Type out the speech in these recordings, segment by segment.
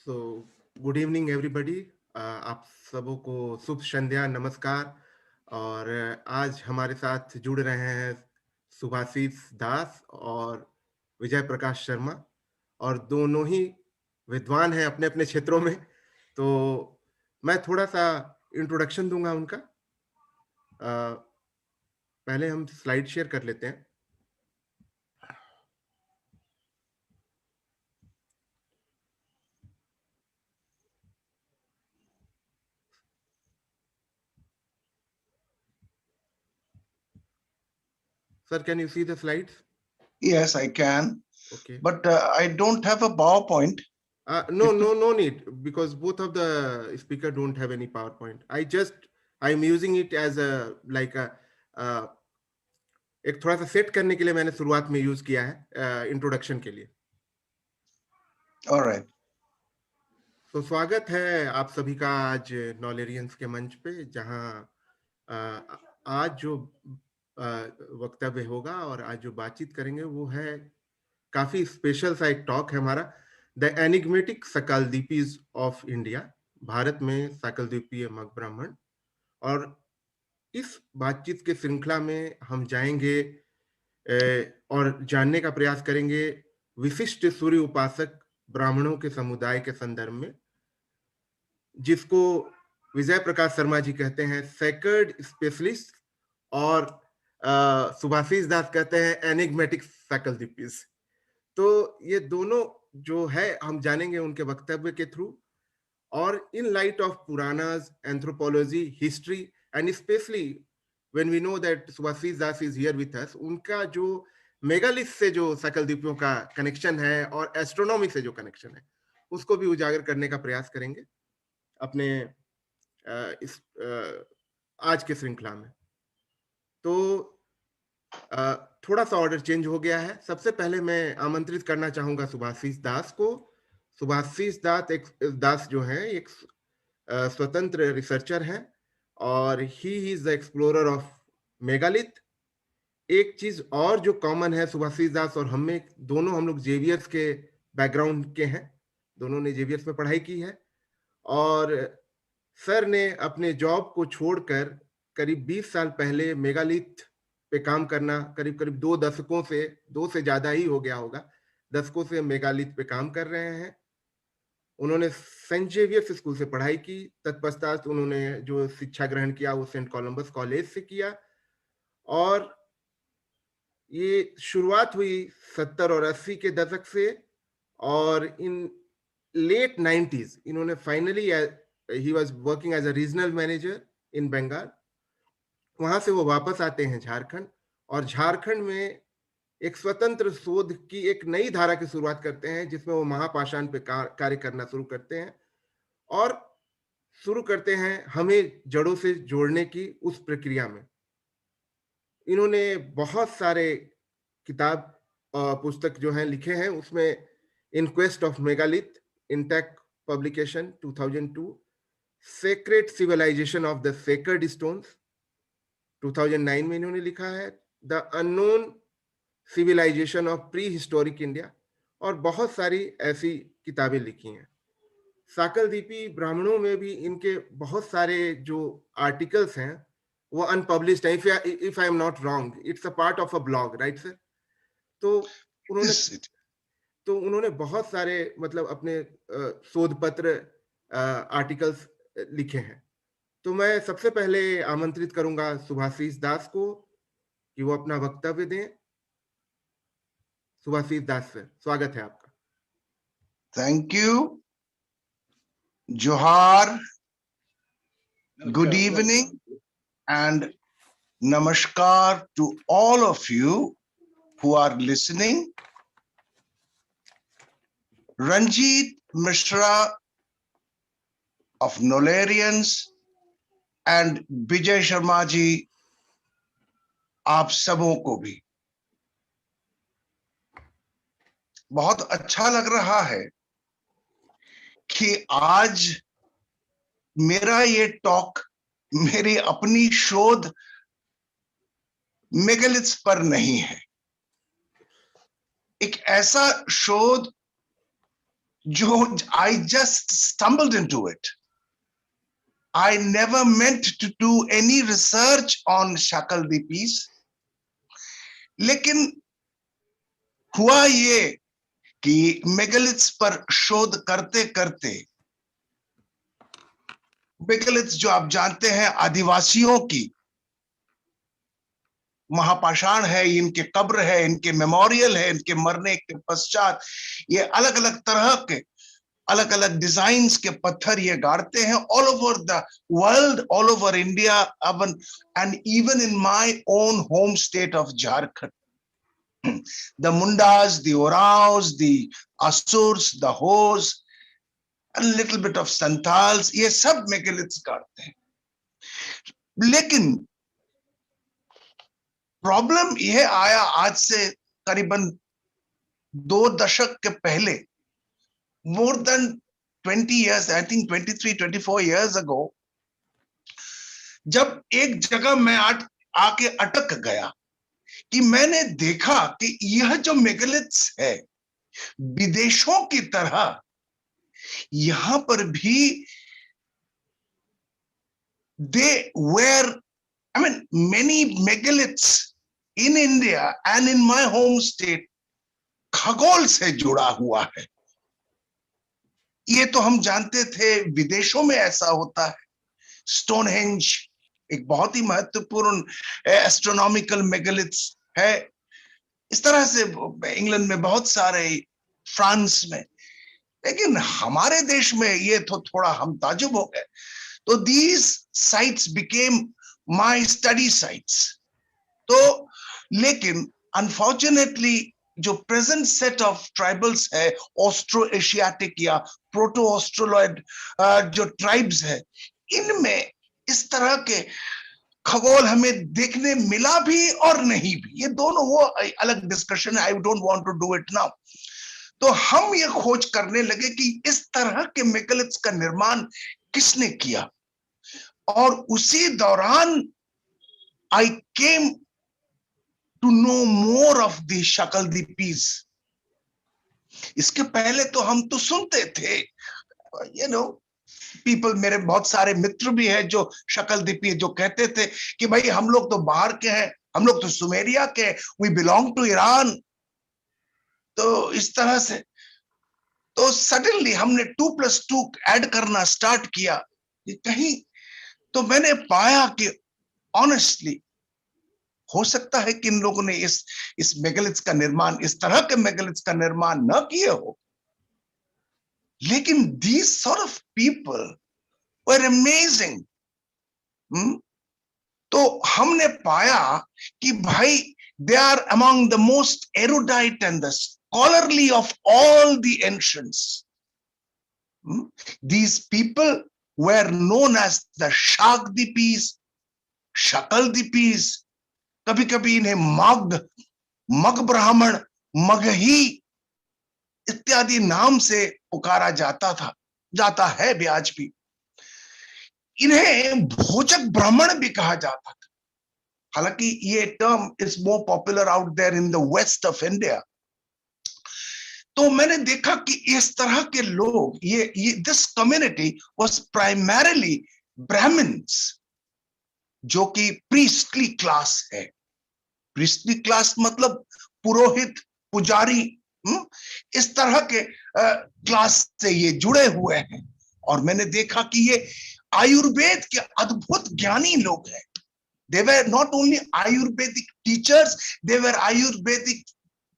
So good evening everybody. आप सबों को शुभ संध्या, नमस्कार। और आज हमारे साथ जुड़ रहे हैं सुभाषिस दास और विजय प्रकाश शर्मा, और दोनों ही विद्वान हैं अपने अपने क्षेत्रों में। तो मैं थोड़ा सा इंट्रोडक्शन दूंगा उनका। पहले हम स्लाइड शेयर कर लेते हैं। Sir, can you see the slides? Yes, I can, okay. but I don't have a PowerPoint. No need, because both of the speaker don't have any PowerPoint. I'm using it as a like a uh, एक थोड़ा सा set करने के लिए मैंने शुरुआत में use किया है इंट्रोडक्शन के लिए। All right. तो स्वागत है आप सभी का आज नॉलेरियंस के मंच पे, जहां आज जो वक्तव्य होगा और आज जो बातचीत करेंगे वो है काफी स्पेशल सा एक टॉक है हमारा, the enigmatic Sakaldwipis of India, Bharat में सकलद्वीपीय मग ब्राह्मण। और इस बातचीत के श्रृंखला में हम जाएंगे और जानने का प्रयास करेंगे विशिष्ट सूर्य उपासक ब्राह्मणों के समुदाय के संदर्भ में, जिसको विजय प्रकाश शर्मा जी कहते हैं सेक्रेड स्पेशलिस्ट, और सुभाषिस दास कहते हैं एनिग्मेटिक सकलद्वीपीज। तो ये दोनों जो है हम जानेंगे उनके वक्तव्य के थ्रू, और in light of Puranas, anthropology, history, and specially when we know that Subhashis Das is here with us, उनका जो मेगालिथ से जो सकलद्वीपों का कनेक्शन है और एस्ट्रोनॉमी से जो कनेक्शन है, उसको भी उजागर करने का प्रयास करेंगे अपने इस आज के श्रृंखला में। तो थोड़ा सा ऑर्डर चेंज हो गया है। सबसे पहले मैं आमंत्रित करना चाहूंगा सुभाषिस दास को। सुभाषिस दास जो है एक स्वतंत्र रिसर्चर हैं, और he is the explorer of megalith. एक चीज और जो कॉमन है सुभाषिस दास और हम लोग जेवियर्स के बैकग्राउंड के हैं, दोनों ने जेवियर्स में पढ़ाई की है। और सर ने अपने जॉब को छोड़कर करीब 20 साल पहले मेगालिथ पे काम करना, करीब करीब 2 से ज्यादा ही हो गया होगा, दशकों से मेगालिथ पे काम कर रहे हैं। उन्होंने सेंट जेवियर्स स्कूल से पढ़ाई की, तत्पश्चात उन्होंने जो शिक्षा ग्रहण किया वो सेंट कोलंबस कॉलेज से किया। और ये शुरुआत हुई 70 और 80 के दशक से, और इन लेट 90s इन्होंने finally, he was working as a regional manager in Bengal. वहां से वो वापस आते हैं झारखंड, और झारखंड में एक स्वतंत्र शोध की एक नई धारा की शुरुआत करते हैं, जिसमें वो महापाषाण पे कार्य करना शुरू करते हैं, और शुरू करते हैं हमें जड़ों से जोड़ने की उस प्रक्रिया में। इन्होंने बहुत सारे किताब पुस्तक जो हैं लिखे हैं, उसमें in quest of megalith, intact publication 2002, secret civilisation of the sacred stones 2009 में इन्होंने लिखा है, the unknown civilisation of prehistoric India, और बहुत सारी ऐसी किताबें लिखी हैं। साकलद्वीपी ब्राह्मणों में भी इनके बहुत सारे जो आर्टिकल्स हैं वो अनपब्लिश्ड हैं। If I am not wrong, it's a part of a blog, right sir? तो उन्होंने बहुत सारे मतलब अपने शोध पत्र, आर्टिकल्स लिखे हैं। तो मैं सबसे पहले आमंत्रित करूंगा सुभाषिस दास को कि वो अपना वक्तव्य दें। सुभाषिस दास सर, स्वागत है आपका। Thank you. Johar. Good evening and namaskar to all of you who are listening. Ranjit Mishra of Nolarians and Vijay Sharma ji, आप सबों को भी बहुत अच्छा लग रहा है कि आज मेरा ये टॉक मेरी अपनी शोध मेगालिथ्स पर नहीं है, एक ऐसा शोध जो I just stumbled into it. I never meant to do any research on Shakaldipi's, लेकिन हुआ ये कि मेगालिथ्स पर शोध करते करते, मेगालिथ्स जो आप जानते हैं आदिवासियों की महापाषाण है, इनके कब्र है, इनके मेमोरियल है, इनके मरने के पश्चात ये अलग अलग तरह के अलग अलग डिजाइन्स के पत्थर ये गाड़ते हैं all over the world, all over India, and even in my own home state of Jharkhand. The Mundas, the Oraos, the Asurs, the Hos, a little bit of Santals, ये सब मेगालिथ्स गाड़ते हैं. लेकिन प्रॉब्लम यह आया आज से करीबन 2 दशक के पहले, more than 20 years, I think 23-24 years ago, जब एक जगह मैं आके अटक गया कि मैंने देखा कि यह जो मेगालिथ्स है विदेशों की तरह यहां पर भी they were, I mean, many megaliths in India and in my home state खगोल से जुड़ा हुआ है. ये तो हम जानते थे विदेशों में ऐसा होता है. स्टोनहेंज एक बहुत ही महत्वपूर्ण एस्ट्रोनॉमिकल मेगालिथ्स है. इस तरह से इंग्लैंड में बहुत सारे, फ्रांस में, लेकिन हमारे देश में ये तो थोड़ा हम ताजुब हो गए. तो these sites became my study sites. तो लेकिन अनफॉर्चुनेटली जो प्रेजेंट सेट ऑफ ट्राइबल्स है, ऑस्ट्रो एशियाटिक या प्रोटो ऑस्ट्रोलॉइड जो ट्राइब्स है, इनमें इस तरह के खगोल हमें देखने मिला भी और नहीं भी. ये दोनों वो अलग डिस्कशन है, I don't want to do it now. तो हम ये खोज करने लगे कि इस तरह के मेगालिथ्स का निर्माण किसने किया, और उसी दौरान I came to know more of the Shakaldwipis. इसके पहले तो हम तो सुनते थे, यू नो, पीपल, मेरे बहुत सारे मित्र भी हैं जो शकलदीपी, जो कहते थे कि भाई हम लोग तो बाहर के हैं, हम लोग तो सुमेरिया के, वी बिलोंग टू ईरान. तो इस तरह से तो सडनली हमने 2+2 ऐड करना स्टार्ट किया कहीं. तो मैंने पाया कि ऑनेस्टली हो सकता है कि इन लोगों ने इस मेगालिथ्स का निर्माण, इस तरह के मेगालिथ्स का निर्माण न किए हो, लेकिन these sort of people were amazing. तो हमने पाया कि भाई they are among the most erudite and the scholarly of all the ancients. These people were known as the Shakdipis, Shakaldipis. कभी कभी इन्हें मग ब्राह्मण, मगही इत्यादि नाम से पुकारा जाता है भी आज भी. इन्हें भोजक ब्राह्मण भी कहा जाता था. हालांकि ये term is more popular out there in the west of India. तो मैंने देखा कि इस तरह के लोग, ये this community was primarily Brahmins, जो कि प्रीस्टली क्लास है. प्रीस्टली क्लास मतलब पुरोहित, पुजारी, इस तरह के क्लास से ये जुड़े हुए हैं. और मैंने देखा कि ये आयुर्वेद के अद्भुत ज्ञानी लोग हैं. They were not only Ayurvedic teachers, they were Ayurvedic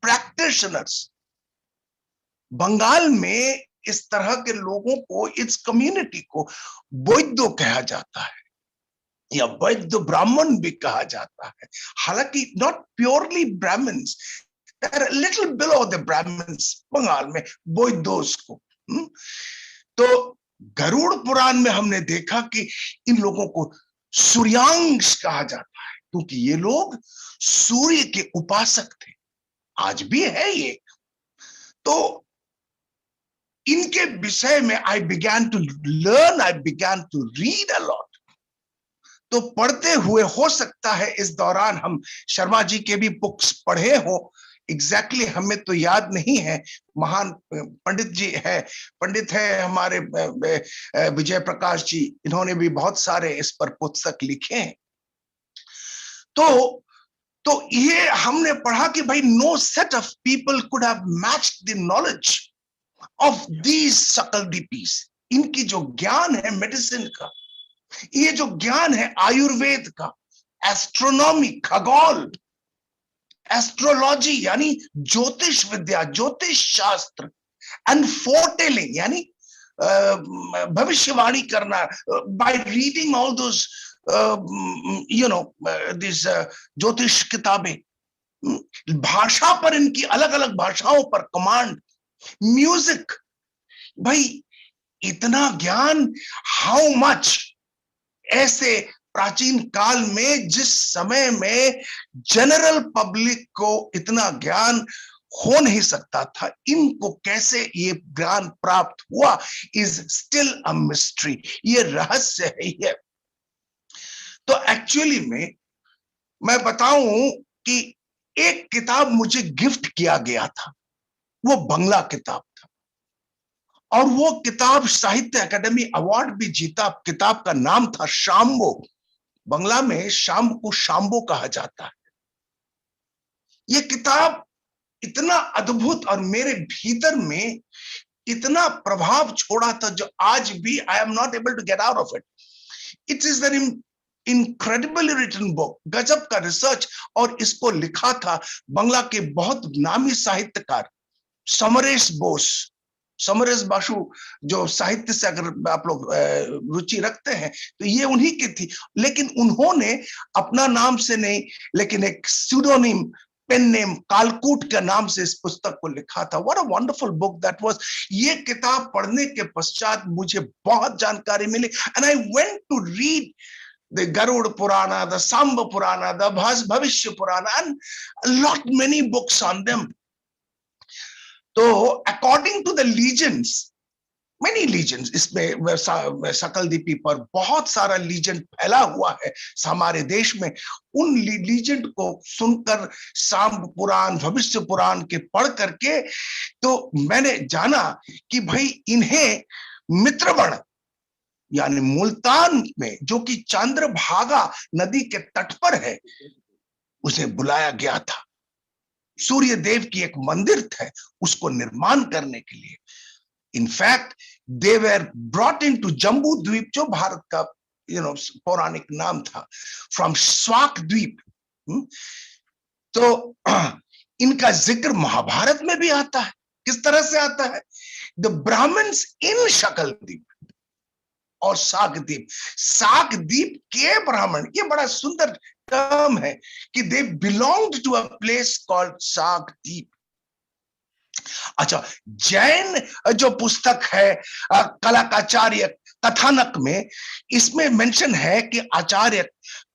practitioners. Bengal में इस तरह के लोगों को, इस कम्युनिटी को वैद्य कहा जाता है या वैद्य ब्राह्मण भी कहा जाता है. हालांकि not purely Brahmins, they're a little below the Brahmins Bengal में वैद्यों को. तो गरुड़ पुराण में हमने देखा कि इन लोगों को सूर्यांश कहा जाता है, क्योंकि ये लोग सूर्य के उपासक थे. आज भी है ये. तो इनके विषय में I began to learn, I began to read a lot. तो पढ़ते हुए हो सकता है इस दौरान हम शर्मा जी के भी बुक्स पढ़े हो, एग्जैक्टली हमें तो याद नहीं है। महान पंडित जी है, पंडित है हमारे विजय प्रकाश जी, इन्होंने भी बहुत सारे इस पर पुस्तक लिखे हैं। तो ये हमने पढ़ा कि भाई no set of people could have matched the knowledge of these Sakaldwipis. इनकी जो ज्ञान है मेडिसिन का, ये जो ज्ञान है आयुर्वेद का, एस्ट्रोनॉमी, खगोल, एस्ट्रोलॉजी यानी ज्योतिष विद्या, ज्योतिष शास्त्र, एंड फोरटेलिंग यानी भविष्यवाणी करना by reading all those this ज्योतिष किताबें। भाषा पर इनकी अलग अलग भाषाओं पर कमांड, म्यूजिक, भाई इतना ज्ञान, हाउ मच। ऐसे प्राचीन काल में जिस समय में जनरल पब्लिक को इतना ज्ञान हो नहीं सकता था, इनको कैसे ये ज्ञान प्राप्त हुआ इज स्टिल अ मिस्ट्री। ये रहस्य है ये। तो एक्चुअली में मैं बताऊं कि एक किताब मुझे गिफ्ट किया गया था, वो बंगला किताब था, और वो किताब साहित्य अकादमी अवार्ड भी जीता। किताब का नाम था शाम्बो। बंगला में शाम को शाम्बो कहा जाता है। ये किताब इतना अद्भुत और मेरे भीतर में इतना प्रभाव छोड़ा था जो आज भी I am not able to get out of it. It is very incredibly written book, गजब का रिसर्च। और इसको लिखा था बंगला के बहुत नामी साहित्यकार समरेश बोस, समरेश बासु, जो साहित्य से अगर आप लोग रुचि रखते हैं तो ये उन्हीं की थी। लेकिन उन्होंने अपना नाम से नहीं, लेकिन एक स्यूडोनिम, पेन नेम, कालकूट के नाम से इस पुस्तक को लिखा था। What a wonderful book that was. ये किताब पढ़ने के पश्चात मुझे बहुत जानकारी मिली, and I went to read the Garud Purana, the Samba Purana, the Bhavishya Purana, and a lot many books on them. So according to the legends, many legends, इसमें सकलदीपी पर बहुत सारा लीजेंड फैला हुआ है हमारे देश में। उन लीजेंड को सुनकर, सांब पुराण, भविष्य पुराण के पढ़ करके, तो मैंने जाना कि भाई इन्हें मित्रवण यानी मुल्तान में, जो कि चंद्रभागा नदी के तट पर है, उसे बुलाया गया था। सूर्य देव की एक मंदिर है, उसको निर्माण करने के लिए। In fact they were brought into Jambu Dweep, जो भारत का पौराणिक नाम था, फ्रॉम स्वाक द्वीप। तो इनका जिक्र महाभारत में भी आता है। किस तरह से आता है? द ब्राह्मण्स इन शकलद्वीप और सागद्वीप, सागद्वीप के ब्राह्मण, ये बड़ा सुंदर टर्म है कि they belonged to a place called Sakadvip. अच्छा, जैन जो पुस्तक है कलाकाचार्य कथानक में, इसमें मेंशन है कि आचार्य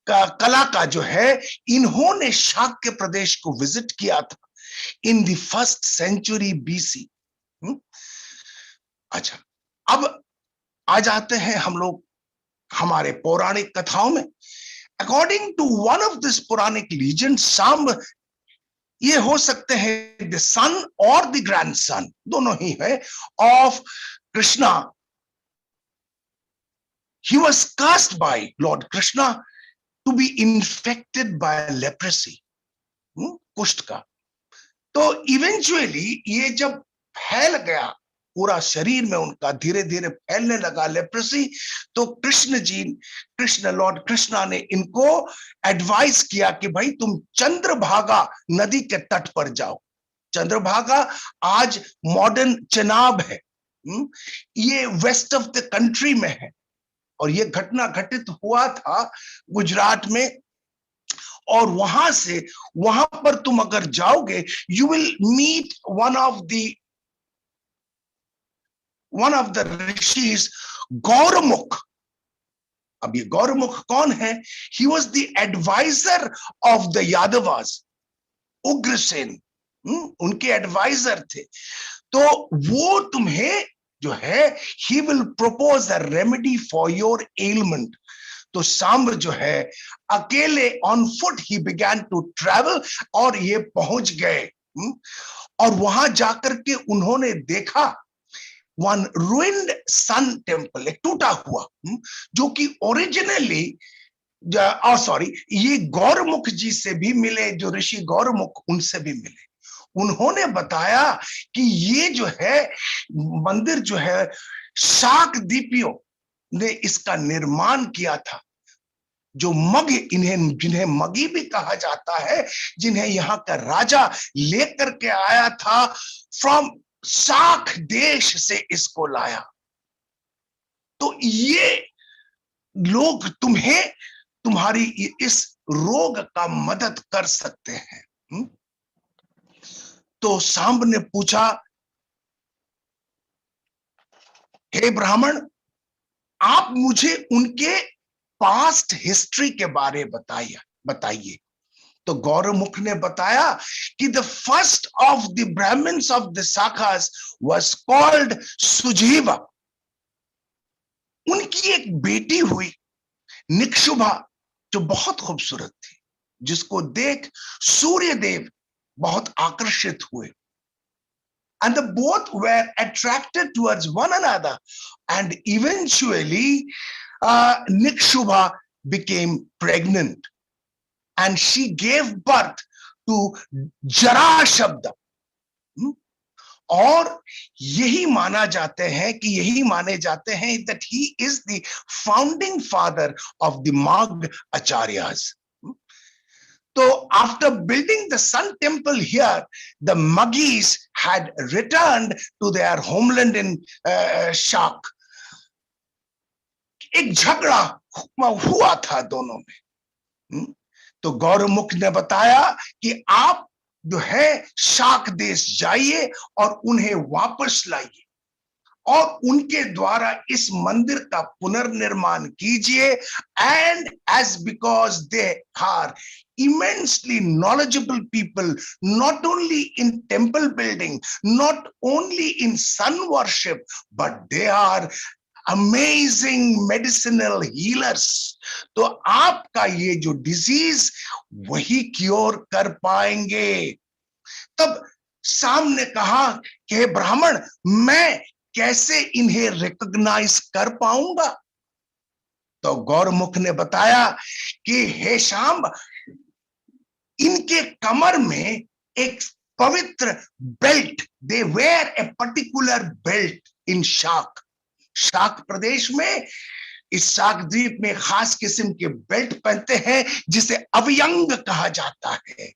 कला का जो है, इन्होंने शाक्य प्रदेश को विजिट किया था in the 1st century BC। अच्छा, अब आ जाते हैं हम लोग हमारे पौराणिक कथाओं में। According to one of this पौराणिक लीजेंड, सांब ये हो सकते हैं द सन और द ग्रैंडसन, दोनों ही है, of Krishna. He was cursed by lord Krishna to be infected by leprosy, कुष्ठ का। तो इवेंचुअली ये जब फैल गया पूरा शरीर में, उनका धीरे धीरे फैलने लगा लेप्रेसी, तो कृष्ण लॉर्ड कृष्णा ने इनको एडवाइस किया कि भाई तुम चंद्रभागा नदी के तट पर जाओ। चंद्रभागा आज मॉडर्न चेनाब है, ये वेस्ट ऑफ द कंट्री में है। और ये घटना घटित हुआ था गुजरात में, और वहां पर तुम अगर जाओगे, you will meet one of the rishis, Gaurmukh. अब ये गौरमुख कौन है? He was the adviser of the Yadavas, Ugrasen उनके एडवाइजर थे। तो वो तुम्हें जो है, he will propose a remedy for your element. तो सांब जो है अकेले on foot he began to travel, और ये पहुंच गए और वहां जाकर के उन्होंने देखा वन ruined सन टेम्पल, एक टूटा हुआ, जो कि ओरिजिनली सॉरी ये गौरमुख जी से भी मिले, जो ऋषि गौरमुख उनसे भी मिले। उन्होंने बताया कि ये जो है मंदिर जो है शाकदीपियों ने इसका निर्माण किया था। जो मग, जिन्हें मगी भी कहा जाता है, जिन्हें यहाँ का राजा लेकर के आया था, फ्रॉम शाक देश से इसको लाया। तो ये लोग तुम्हें तुम्हारी इस रोग का मदद कर सकते हैं। तो सांब ने पूछा, हे ब्राह्मण, आप मुझे उनके पास्ट हिस्ट्री के बारे बताइए। तो गौरमुख ने बताया कि the first of the Brahmins of the Shakas was called Sujiva. उनकी एक बेटी हुई निक्षुभा, जो बहुत खूबसूरत थी, जिसको देख सूर्यदेव बहुत आकर्षित हुए। And the both were attracted towards one another, and eventually Nikshubha became pregnant, and she gave birth to Jarashabda. और यही माना जाते हैं कि यही माने जाते हैं that he is the founding father of the Magh Acharyas. So after building the sun temple here, the Maghis had returned to their homeland in Shak. एक झगड़ा हुआ था दोनों में। तो गौरमुख ने बताया कि आप जो है शाक देश जाइए और उन्हें वापस लाइए, और उनके द्वारा इस मंदिर का पुनर्निर्माण कीजिए। And as because they are immensely knowledgeable people, not only in temple building, not only in sun worship, but they are amazing medicinal healers. तो आपका ये जो डिजीज वही क्योर कर पाएंगे। तब सामने कहा कि ब्राह्मण, मैं कैसे इन्हें रिकॉग्नाइज कर पाऊंगा? तो गौरमुख ने बताया कि हे शाम, इनके कमर में एक पवित्र belt, they were a particular belt in Shak. Shak प्रदेश में, इस शाक द्वीप में खास किस्म के बेल्ट पहनते हैं जिसे अवयंग कहा जाता है।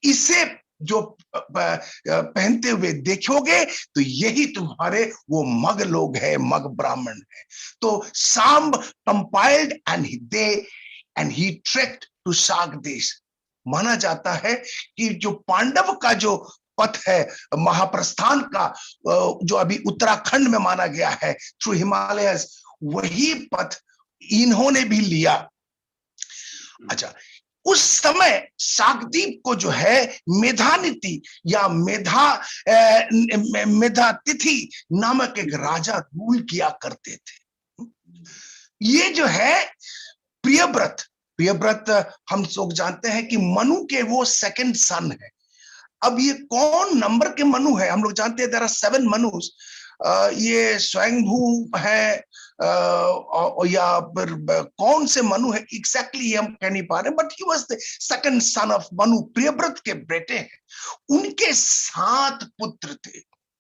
इसे जो पहनते हुए देखोगे तो यही तुम्हारे वो मग लोग हैं, मग ब्राह्मण है। तो Samba compiled and he trekked to Shak देश। माना जाता है कि जो पांडव का जो पथ है महाप्रस्थान का, जो अभी उत्तराखंड में माना गया है थ्रू हिमालयस, वही पथ इन्होंने भी लिया। अच्छा, उस समय शाकदीप को जो है मेधानिति या मेधातिथि नामक एक राजा रूल किया करते थे। ये जो है प्रियव्रत हम लोग जानते हैं कि मनु के वो सेकंड सन है। अब ये कौन नंबर के मनु है? हम लोग जानते हैं देयर आर 7 मनुस। ये स्वयंभू है या कौन से मनु है एग्जैक्टली हम कह नहीं पा रहे, but he was the second son of Manu, Priyavrat के बेटे हैं। उनके 7 पुत्र थे।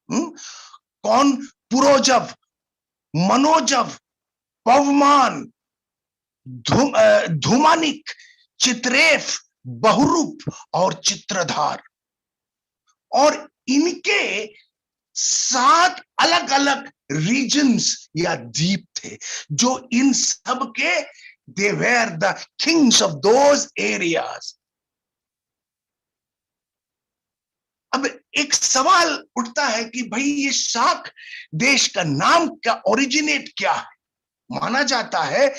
कौन? पुरोजव, मनोजव, पवमान, धूमानिक, चित्रेफ, बहुरूप और चित्रधार। और इनके 7 अलग अलग रीजन्स या द्वीप थे, जो इन सब के they were the Kings of those areas. अब एक सवाल उठता है कि भाई ये शाक देश का नाम क्या, ओरिजिनेट क्या है? माना जाता है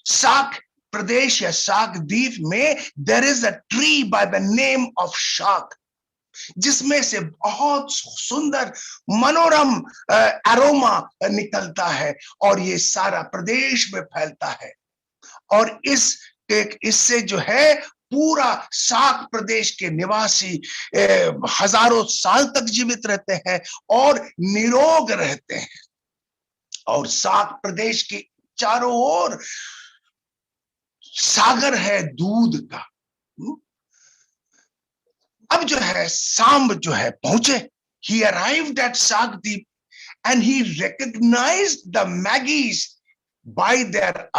शाक प्रदेश या शाक द्वीप में there is a tree by the name of Shak, जिसमें से बहुत सुंदर मनोरम एरोमा निकलता है और ये सारा प्रदेश में फैलता है। और इससे जो है पूरा सार्क प्रदेश के निवासी हजारों साल तक जीवित रहते हैं और निरोग रहते हैं। और सार्क प्रदेश के चारों ओर सागर है दूध का। अब जो है सांब जो है पहुंचे, he arrived at Sakdeep and he recognized the Maggies by their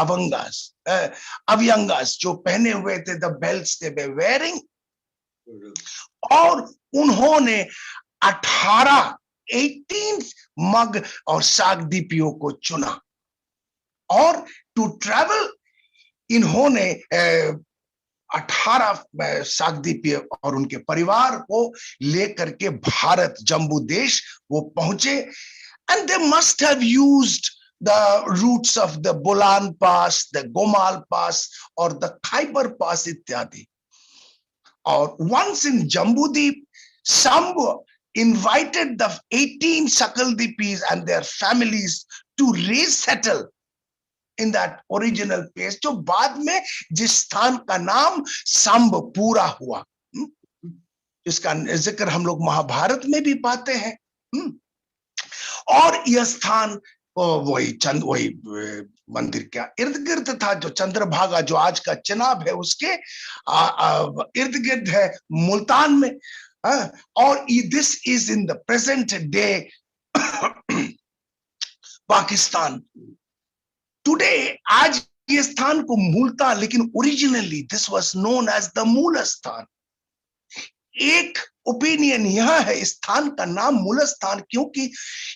avyangas जो पहने हुए थे, the belts they were wearing। और उन्होंने 18 मग और सागदीपियों को चुना और टू ट्रैवल इन्होंने 18 सागदीपीय और उनके परिवार को लेकर के भारत जम्बू देश वो पहुंचे। And they must have used the routes of the Bolan pass, the Gomal pass और द खैबर पास इत्यादि। और once in Jambudvip, Sambhu invited the 18 Sakaldipis and their families to resettle in that original place, जो बाद में जिस स्थान का नाम सांबपुरा हुआ, जिसका जिक्र हम लोग महाभारत में भी पाते हैं। और यह स्थान वही मंदिर क्या इर्द गिर्द था, जो चंद्रभागा जो आज का चिनाब है उसके इर्द गिर्द है मुल्तान में। और this is in the present day Pakistan. Today आज ये स्थान को मूलता, लेकिन originally this was known as the Mool Sthan. एक ओपिनियन यह है इस स्थान का नाम मूल स्थान क्योंकि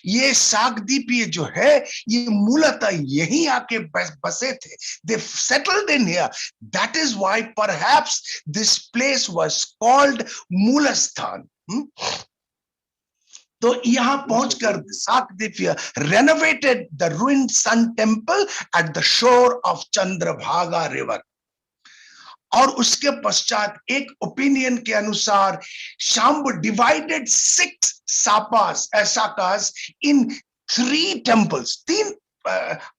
ये सागदीपीय जो है ये मूलतः यहीं आके बसे थे। They settled in here. That is why perhaps this place was called मूलस्थान। तो यहां पहुंचकर सागदीपीय renovated the ruined sun temple at the shore of Chandrabhaga river। और उसके पश्चात एक ओपिनियन के अनुसार शाम्ब डिवाइडेड 6 साकास इन 3 टेम्पल्स, 3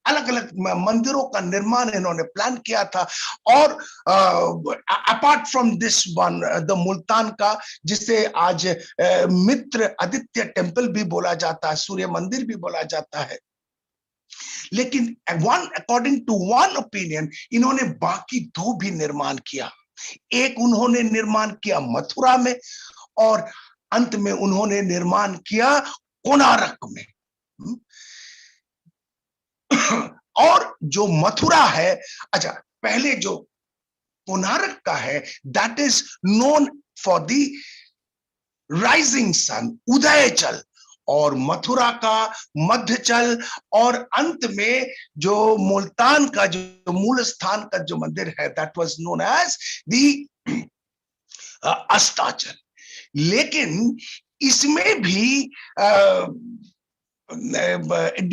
अलग अलग मंदिरों का निर्माण इन्होंने प्लान किया था। और apart from this one the Multan का, जिसे आज मित्र आदित्य टेम्पल भी बोला जाता है, सूर्य मंदिर भी बोला जाता है। लेकिन अकॉर्डिंग टू वन ओपिनियन इन्होंने बाकी 2 भी निर्माण किया। एक उन्होंने निर्माण किया मथुरा में और अंत में उन्होंने निर्माण किया कोणार्क में। और जो मथुरा है, अच्छा पहले जो कोणार्क का है, that is known for the rising sun, Udayachal. और मथुरा का मध्यचल और अंत में जो मुल्तान का जो मूल स्थान का जो मंदिर है, that was known as the Astachal. लेकिन इसमें भी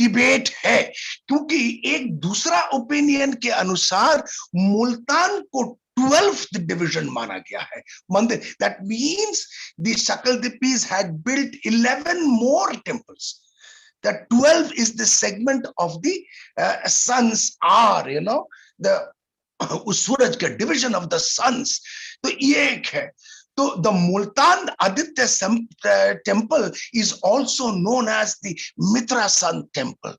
डिबेट है क्योंकि एक दूसरा ओपिनियन के अनुसार मुल्तान को 12th division माना गया है मंदिर। That means the Sakaldipis had built 11 more temples. The 12 is the segment of the sun's hour, you know, the सूरज के division of the suns। तो ये एक है। तो the Multan Aditya temple is also known as the Mitra Sun temple।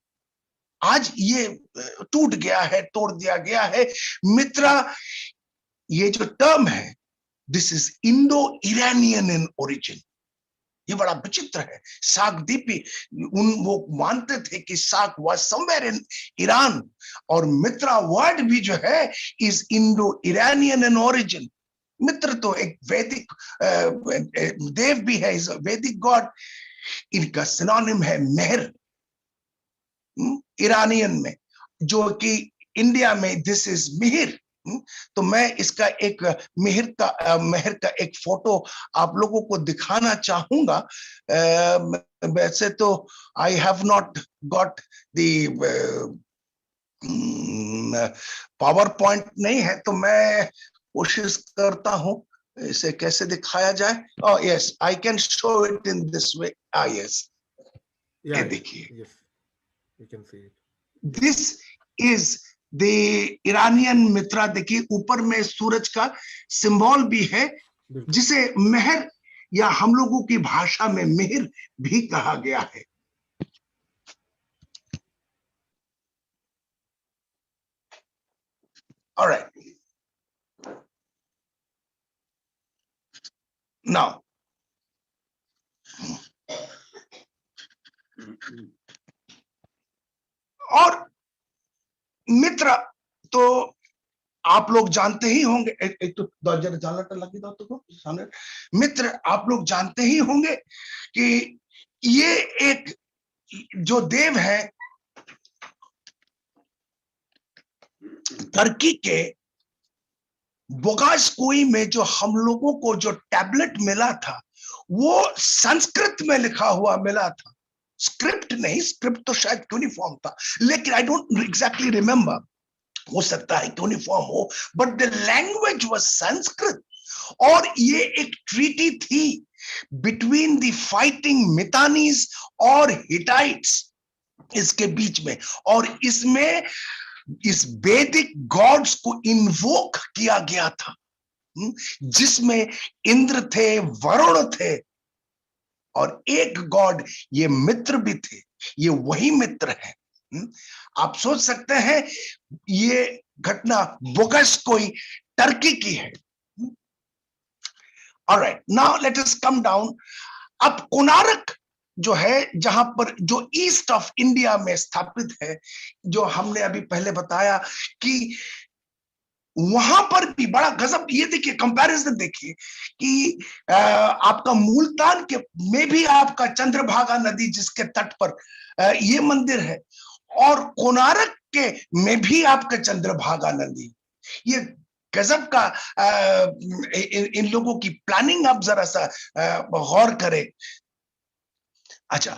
आज ये टूट गया है, तोड़ दिया गया है। मित्रा ये जो टर्म है, this is Indo Iranian in origin. ये बड़ा विचित्र है। सागदीपी वो मानते थे कि साग वाज समवेयर इन ईरान, और मित्रा वर्ड भी जो है is Indo Iranian in origin. Mitra तो एक वैदिक देव भी है, इज वैदिक गॉड। इनका सिनोनिम है मेहर ईरानियन में, जो कि इंडिया में दिस इज मिहिर। तो मैं इसका एक मेहर का एक फोटो आप लोगों को दिखाना चाहूंगा। वैसे तो I have not got the power point नहीं है, तो मैं कोशिश करता हूं इसे कैसे दिखाया जाए। Oh yes, I can show it in this way. Yes, ये देखिए, you can see it. This is the Iranian Mitra, देखिए ऊपर में सूरज का सिंबल भी है, जिसे मेहर या हम लोगों की भाषा में मेहर भी कहा गया है। ऑलराइट, नाउ और मित्र तो आप लोग जानते ही होंगे, एक तो दर्जन जानना लगी तो सामने मित्र, आप लोग जानते ही होंगे कि ये एक जो देव है टर्की के बोगासकोई में, जो हम लोगों को जो टैबलेट मिला था वो संस्कृत में लिखा हुआ मिला था, स्क्रिप्ट नहीं, स्क्रिप्ट तो शायद यूनिफॉर्म था, लेकिन आई डोंट एग्जैक्टली रिमेंबर, हो सकता है यूनिफॉर्म हो, but the language was Sanskrit. और ये एक ट्रीटी थी बिटवीन द फाइटिंग मितानीज और हिटाइट्स इसके बीच में, और इसमें इस वैदिक गॉड्स को इन्वोक किया गया था, जिसमें इंद्र थे, वरुण थे, और एक गॉड ये मित्र भी थे, ये वही मित्र है। आप सोच सकते हैं ये घटना बोगासकोई टर्की की है। Alright, now let us come down. अब कोणार्क जो है, जहां पर जो ईस्ट ऑफ इंडिया में स्थापित है, जो हमने अभी पहले बताया कि वहां पर भी बड़ा गजब, ये देखिए कंपैरिजन देखिए कि आपका मुल्तान के में भी आपका चंद्रभागा नदी जिसके तट पर ये मंदिर है, और कोणार्क के में भी आपका चंद्रभागा नदी। ये गजब का इन लोगों की प्लानिंग आप जरा सा गौर करें। अच्छा,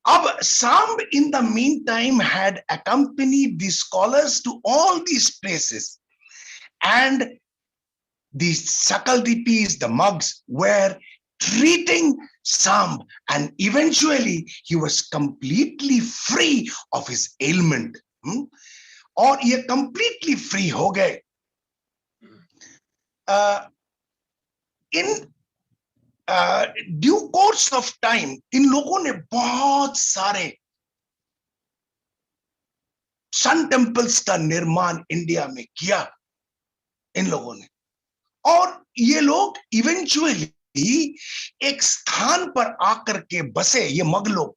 अब Samb in the meantime had accompanied the scholars to all these places, and the Sakaldipis, the monks, were treating Samb, and eventually he was completely free of his ailment. और ये completely free हो गए। In due course of time in लोगों ने बहुत सारे सन temples का निर्माण इंडिया में किया इन लोगों ने, और ये लोग इवेंचुअली एक स्थान पर आकर के बसे, ये मग लोग,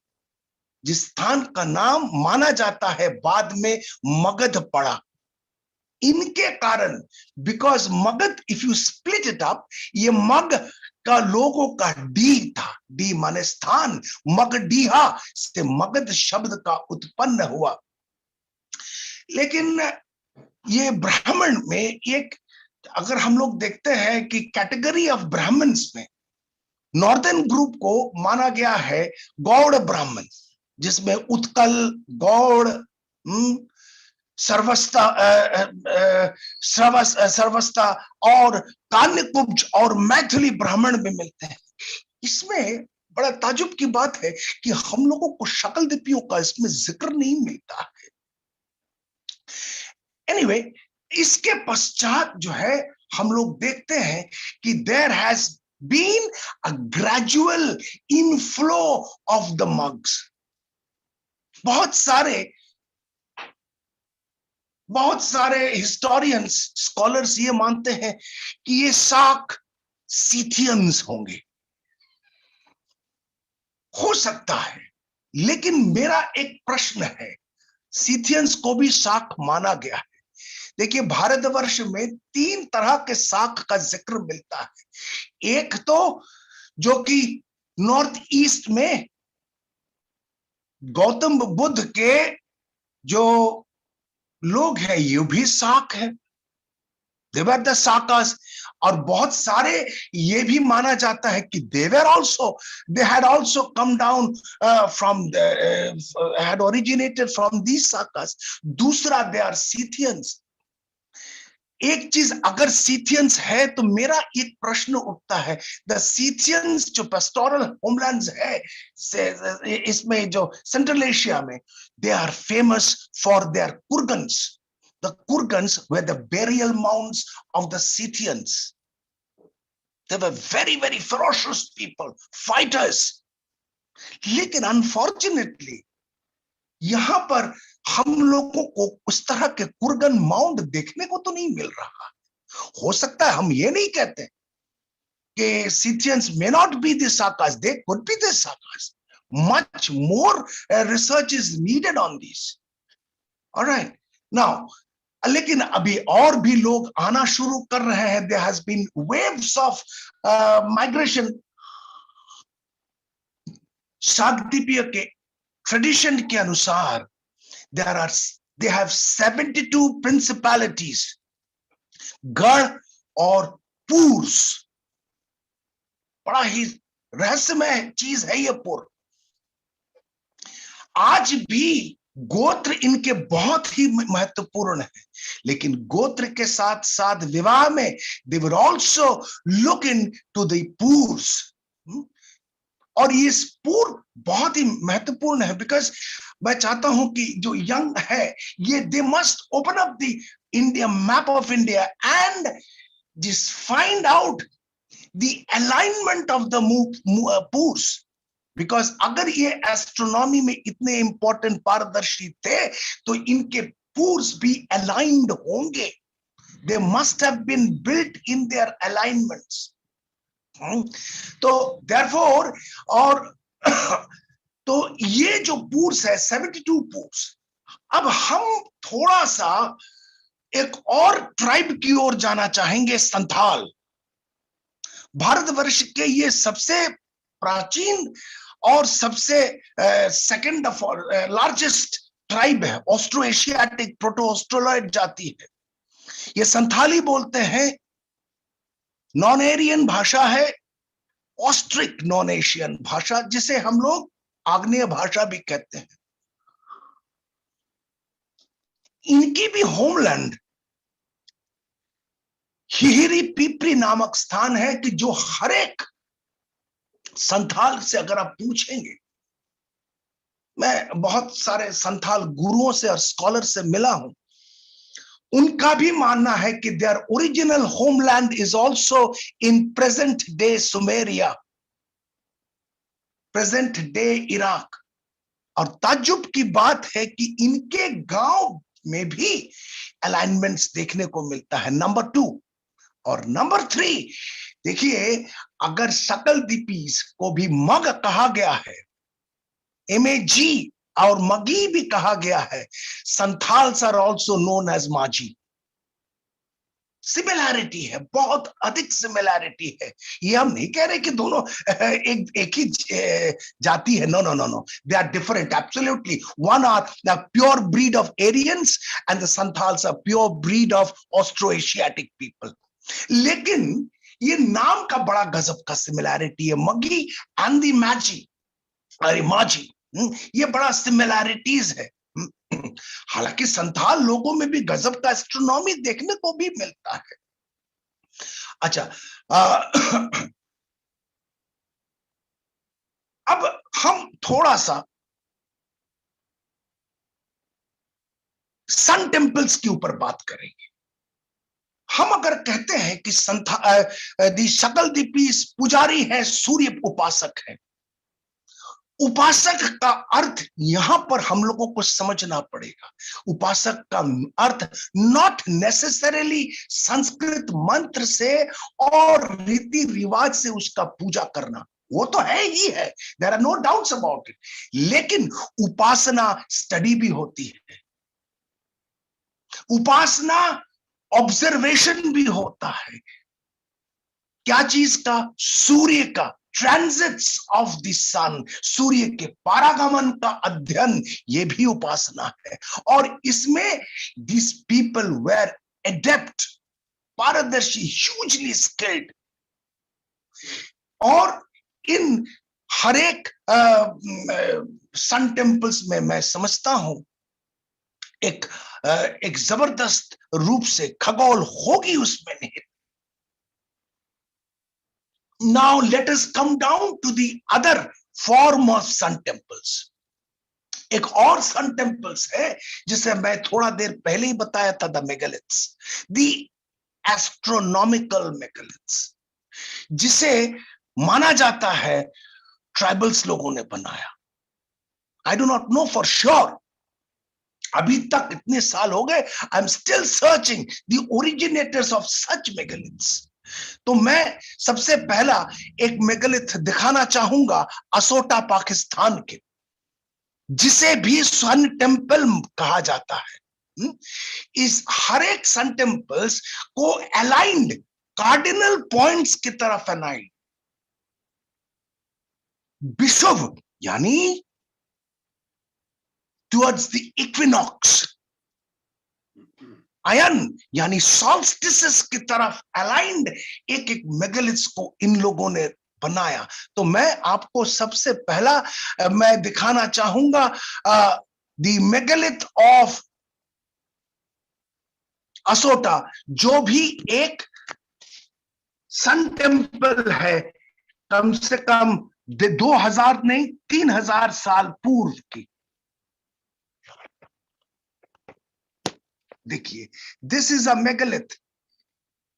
जिस स्थान का नाम माना जाता है बाद में मगध पड़ा। इनके कारण, because Magadh, if you split it up, ये मग का लोगों का डी था, डी माने स्थान, मगडीहा से मगध शब्द का उत्पन्न हुआ। लेकिन ये ब्राह्मण में एक, अगर हम लोग देखते हैं कि कैटेगरी ऑफ ब्राह्मण्स में नॉर्दर्न ग्रुप को माना गया है गौड़ ब्राह्मण, जिसमें उत्कल, गौड़, सर्वस्ता, सर्वस्ता और कान्यकुब्ज और मैथिली ब्राह्मण में मिलते हैं। इसमें बड़ा ताजुब की बात है कि हम लोगों को शकलदीपियों का इसमें जिक्र नहीं मिलता है। एनीवे, इसके पश्चात जो है हम लोग देखते हैं कि there has been a gradual inflow of the Mags. बहुत सारे हिस्टोरियंस, स्कॉलर्स ये मानते हैं कि ये साक सीथियंस होंगे, हो सकता है, लेकिन मेरा एक प्रश्न है, सीथियंस को भी साक माना गया है। देखिए, भारतवर्ष में 3 तरह के साक का जिक्र मिलता है। एक तो जो कि नॉर्थ ईस्ट में गौतम बुद्ध के जो लोग हैं, ये भी साक है, they were the Sakas। और बहुत सारे ये भी माना जाता है कि they had also come down had originated from these Sakas। दूसरा, they are Scythians। एक चीज, अगर सीथियंस है तो मेरा एक प्रश्न उठता है, द सीथियंस जो पेस्टोरल होमलैंड्स है इसमें, जो सेंट्रल एशिया में, they are famous for their kurgans. The Kurgans were the burial mounds of the Scythians. They were very, very ferocious people, fighters. लेकिन अनफॉर्चुनेटली यहां पर हम लोगों को उस तरह के कुर्गन माउंड देखने को तो नहीं मिल रहा। हो सकता है, हम ये नहीं कहते कि Scythians may not be the Sakas, they could be the Sakas. Much more research is needed on these. All right, now लेकिन अभी और भी लोग आना शुरू कर रहे हैं। There has been waves of migration. शाक्तीय के ट्रेडिशन के अनुसार they have 72 principalities. गढ़ और पूर्स, बड़ा ही रहस्यमय चीज है ये पुर। आज भी गोत्र इनके बहुत ही महत्वपूर्ण है, लेकिन गोत्र के साथ साथ विवाह में they will also look into the पूर्स। और ये पूर बहुत ही महत्वपूर्ण है, बिकॉज मैं चाहता हूं कि जो यंग है ये they must open up the India map of India and just find out the alignment of the पूर्स। बिकॉज अगर ये एस्ट्रोनॉमी में इतने इंपॉर्टेंट पारदर्शी थे तो इनके पूर्स भी अलाइंड होंगे। They must have been built in their alignments. तो therefore और तो ये जो पूर्स है 72 पूर्स। अब हम थोड़ा सा एक और ट्राइब की ओर जाना चाहेंगे, संथाल। भारतवर्ष के ये सबसे प्राचीन और सबसे सेकंड लार्जेस्ट ट्राइब है, ऑस्ट्रो एशियाटिक प्रोटो ऑस्ट्रोलॉइड जाति है। ये संथाली बोलते हैं, नॉन एरियन भाषा है, ऑस्ट्रिक नॉन एशियन भाषा, जिसे हम लोग आग्नेय भाषा भी कहते हैं। इनकी भी होमलैंड हिहिरी पीपरी नामक स्थान है कि जो हर एक संथाल से अगर आप पूछेंगे, मैं बहुत सारे संथाल गुरुओं से और स्कॉलर से मिला हूं, उनका भी मानना है कि their original homeland is also in present day Sumeria, present day Iraq. और ताज्जुब की बात है कि इनके गांव में भी अलाइनमेंट्स देखने को मिलता है, नंबर 2। और नंबर 3 देखिए, अगर सकल द्वीपीस को भी मग कहा गया है, MAG और मगी भी कहा गया है, Santhals are also known as Majhi. Similarity है, बहुत अधिक सिमिलैरिटी है। ये हम नहीं कह रहे कि दोनों एक ही जाति है, no no no no, they are different absolutely. One are the pure breed of Aryans and the Santhals are pure breed of Austro Asiatic people. लेकिन ये नाम का बड़ा गजब का सिमिलैरिटी है, मगी एंड द माजी, अरे माजी, ये बड़ा सिमिलैरिटीज है। हालांकि संथाल लोगों में भी गजब का एस्ट्रोनॉमी देखने को भी मिलता है। अच्छा, अब हम थोड़ा सा सन टेम्पल्स के ऊपर बात करेंगे। हम अगर कहते हैं कि सकल द्वीपीस पुजारी है, सूर्य उपासक है, उपासक का अर्थ यहां पर हम लोगों को समझना पड़ेगा। उपासक का अर्थ नॉट नेसेसरीली संस्कृत मंत्र से और रीति रिवाज से उसका पूजा करना, वो तो है ही है, there are no doubts about it. लेकिन उपासना स्टडी भी होती है, उपासना ऑब्जर्वेशन भी होता है। क्या चीज का? सूर्य का, ट्रांजिट्स ऑफ द सन, सूर्य के पारागमन का अध्ययन, ये भी उपासना है। और इसमें दिस पीपल वेर एडेप्ट, पारदर्शी, ह्यूजली स्किल्ड। और इन हर एक सन टेम्पल्स में मैं समझता हूं एक जबरदस्त रूप से खगोल होगी उसमें निहित। Now let us come down to the other form of sun temples. एक और सन टेम्पल्स है जिसे मैं थोड़ा देर पहले ही बताया था, the megaliths, the astronomical megaliths, जिसे माना जाता है ट्राइबल्स लोगों ने बनाया। I do not know for sure, अभी तक इतने साल हो गए, I am still searching the originators of such megaliths. तो मैं सबसे पहला एक मेगालिथ दिखाना चाहूंगा असोटा पाकिस्तान के, जिसे भी सन टेम्पल कहा जाता है। इस हर एक सन टेम्पल्स को अलाइंड कार्डिनल पॉइंट्स की तरफ अलाइंड, विषुव यानी टुवर्ड्स द इक्विनॉक्स, अयन यानी सॉल्स्टिस की तरफ अलाइंड एक एक मेगालिथ्स को इन लोगों ने बनाया। तो मैं आपको सबसे पहला मैं दिखाना चाहूंगा द मेगालिथ ऑफ असोटा, जो भी एक सन टेम्पल है कम से कम 2000 नहीं 3000 साल पूर्व की। देखिए, दिस इज अ मेगालिथ।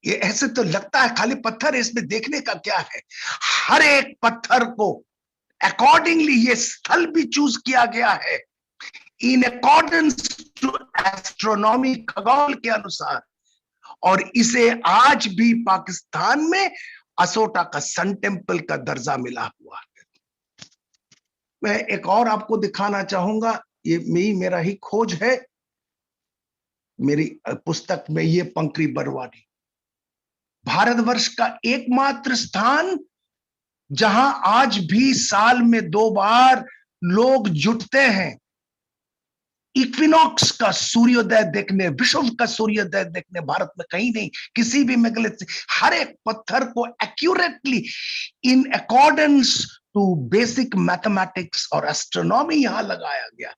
ये ऐसे तो लगता है खाली पत्थर है, इसमें देखने का क्या है? हर एक पत्थर को अकॉर्डिंगली ये स्थल भी चूज किया गया है इन अकॉर्डेंस टू एस्ट्रोनॉमी, खगोल के अनुसार। और इसे आज भी पाकिस्तान में असोटा का सन टेम्पल का दर्जा मिला हुआ है। मैं एक और आपको दिखाना चाहूंगा, ये मेरा ही खोज है, मेरी पुस्तक में ये पंकरी बरवानी, भारतवर्ष का एकमात्र स्थान जहां आज भी साल में 2 बार लोग जुटते हैं इक्विनॉक्स का सूर्योदय देखने, विषुव का सूर्योदय देखने। भारत में कहीं नहीं, किसी भी मेगालिथ से हर एक पत्थर को accurately in accordance to basic mathematics और एस्ट्रोनॉमी यहां लगाया गया।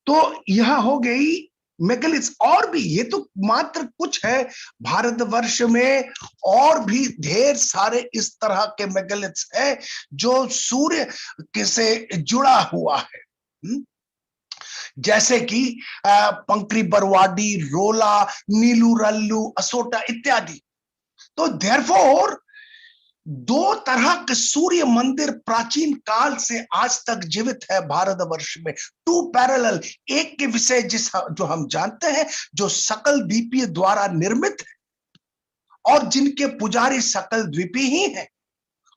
तो यह हो गई मेगालिथ्स। और भी, ये तो मात्र कुछ है, भारतवर्ष में और भी ढेर सारे इस तरह के मेगालिथ्स है जो सूर्य से जुड़ा हुआ है, जैसे कि पंकरी बरवाडी, रोला, नीलू रल्लू, असोटा इत्यादि। तो देयरफॉर 2 तरह के सूर्य मंदिर प्राचीन काल से आज तक जीवित है भारतवर्ष में, 2 पैरेलल। एक के विषय जो हम जानते हैं, जो सकल द्वीपीय द्वारा निर्मित है और जिनके पुजारी सकल द्वीपी ही हैं,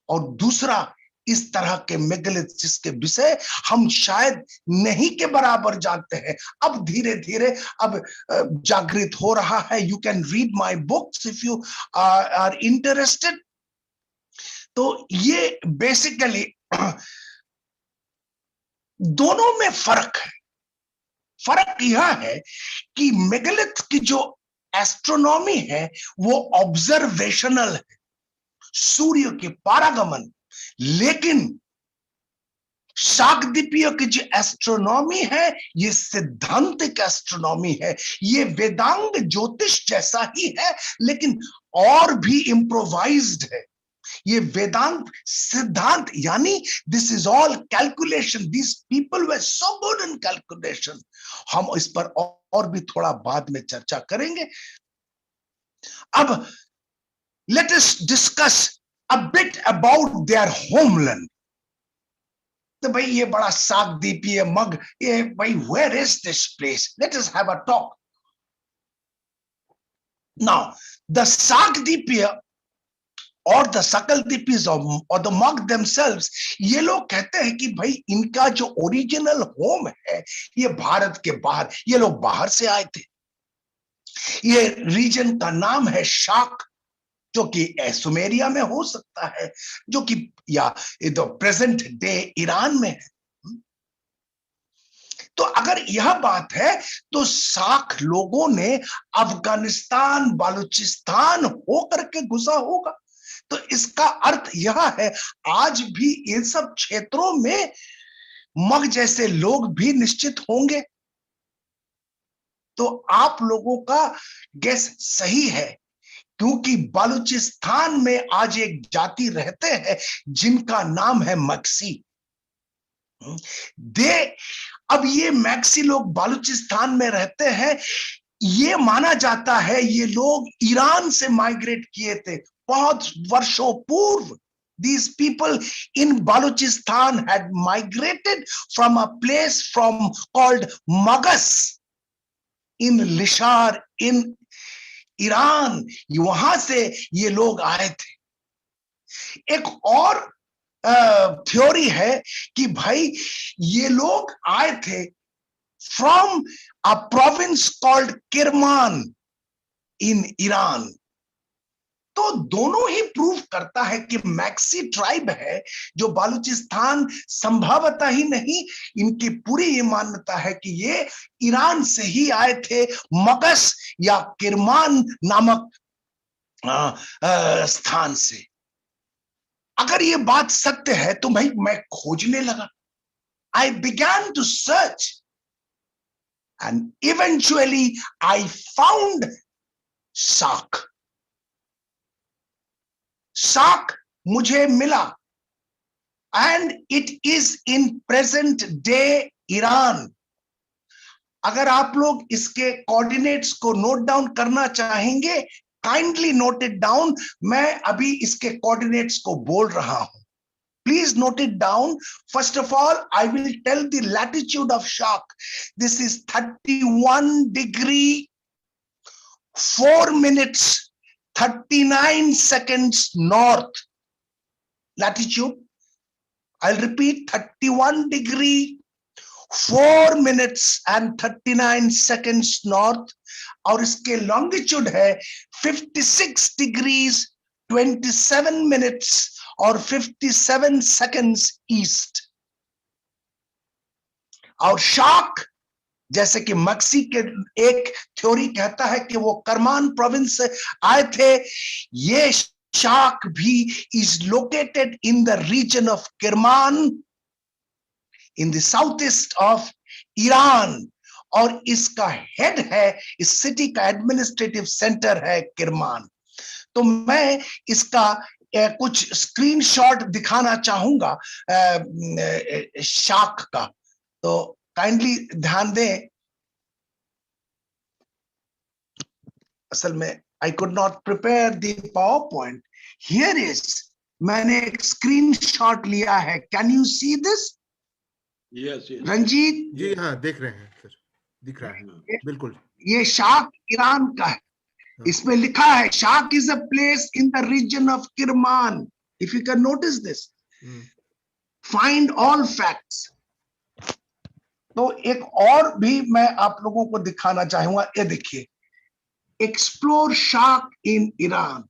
और दूसरा इस तरह के मेगालिथ जिसके विषय हम शायद नहीं के बराबर जानते हैं। अब धीरे धीरे अब जागृत हो रहा है। You can read my books if you are interested. तो ये बेसिकली दोनों में फर्क है। फर्क यह है कि मेगालिथ की जो एस्ट्रोनॉमी है वो ऑब्जर्वेशनल है, सूर्य के पारागमन, लेकिन शाकद्वीपीय की जो एस्ट्रोनॉमी है ये सिद्धांतिक एस्ट्रोनॉमी है। ये वेदांग ज्योतिष जैसा ही है, लेकिन और भी इम्प्रोवाइज्ड है। ये वेदांत सिद्धांत यानी this is all calculation, this people were so good in calculation. हम इस पर और भी थोड़ा बाद में चर्चा करेंगे। अब let us discuss a bit about their homeland. तो भाई ये बड़ा शाकद्वीपीय मग, ये भाई where is this place? Let us have a talk. Now, the शाकद्वीपीय और the सकलद्वीपीज और the मग themselves, ये लोग कहते हैं कि भाई इनका जो ओरिजिनल होम है ये भारत के बाहर, ये लोग बाहर से आए थे। ये रीजन का नाम है शाक, जो कि सुमेरिया में हो सकता है, जो कि या तो प्रेजेंट डे ईरान में है। तो अगर यह बात है तो साख लोगों ने अफगानिस्तान, बलूचिस्तान होकर के घुसा होगा। तो इसका अर्थ यह है आज भी इन सब क्षेत्रों में मग जैसे लोग भी निश्चित होंगे। तो आप लोगों का गेस सही है, क्योंकि बलूचिस्तान में आज एक जाति रहते हैं जिनका नाम है मक्सी। दे अब ये मैक्सी लोग बालूचिस्तान में रहते हैं। ये माना जाता है ये लोग ईरान से माइग्रेट किए थे बहुत वर्षों पूर्व। These people in Balochistan had migrated from a place called Magas in Lishar in Iran. वहां से ये लोग आए थे। एक और थ्योरी है कि भाई ये लोग आए थे from a province called Kirman in Iran। तो दोनों ही प्रूव करता है कि मैक्सी ट्राइब है जो बालूचिस्तान संभवतः ही नहीं, इनकी पूरी ये मान्यता है कि ये ईरान से ही आए थे, मकस या किरमान नामक स्थान से। अगर ये बात सत्य है तो भाई मैं खोजने लगा। I began to search and eventually I found Shak। शाक मुझे मिला and it is in present day Iran. अगर आप लोग इसके कोऑर्डिनेट्स को नोट डाउन करना चाहेंगे, काइंडली नोट इट डाउन। मैं अभी इसके कोऑर्डिनेट्स को बोल रहा हूं, please note it down. First of all I will tell the latitude of Shak. This is 31 degree 4 minutes 39 seconds north latitude। I'll repeat, 31 degree 4 minutes and 39 seconds north। और इसके longitude है 56 degrees 27 minutes और 57 seconds east। और शाक जैसे कि maxi के एक थ्योरी कहता है कि वो करमान प्रोविंस से आए थे, ये शाक भी is located in the region of Kerman in the south east of Iran. और इसका हेड है, इस सिटी का एडमिनिस्ट्रेटिव सेंटर है किरमान। तो मैं इसका कुछ स्क्रीनशॉट दिखाना चाहूंगा शाक का, तो काइंडली ध्यान दें। असल में I could not prepare the PowerPoint. Here is, मैंने एक स्क्रीनशॉट लिया है। Can you see this? Yes yes Ranjit ji हाँ, देख रहे हैं सर, दिख रहा है बिल्कुल। ये शाक ईरान का है। इसमें लिखा है Shak is a place in the region of Kerman. If you can notice this, find all facts. तो एक और भी मैं आप लोगों को दिखाना चाहूंगा, ये देखिए, एक्सप्लोर शाक इन ईरान।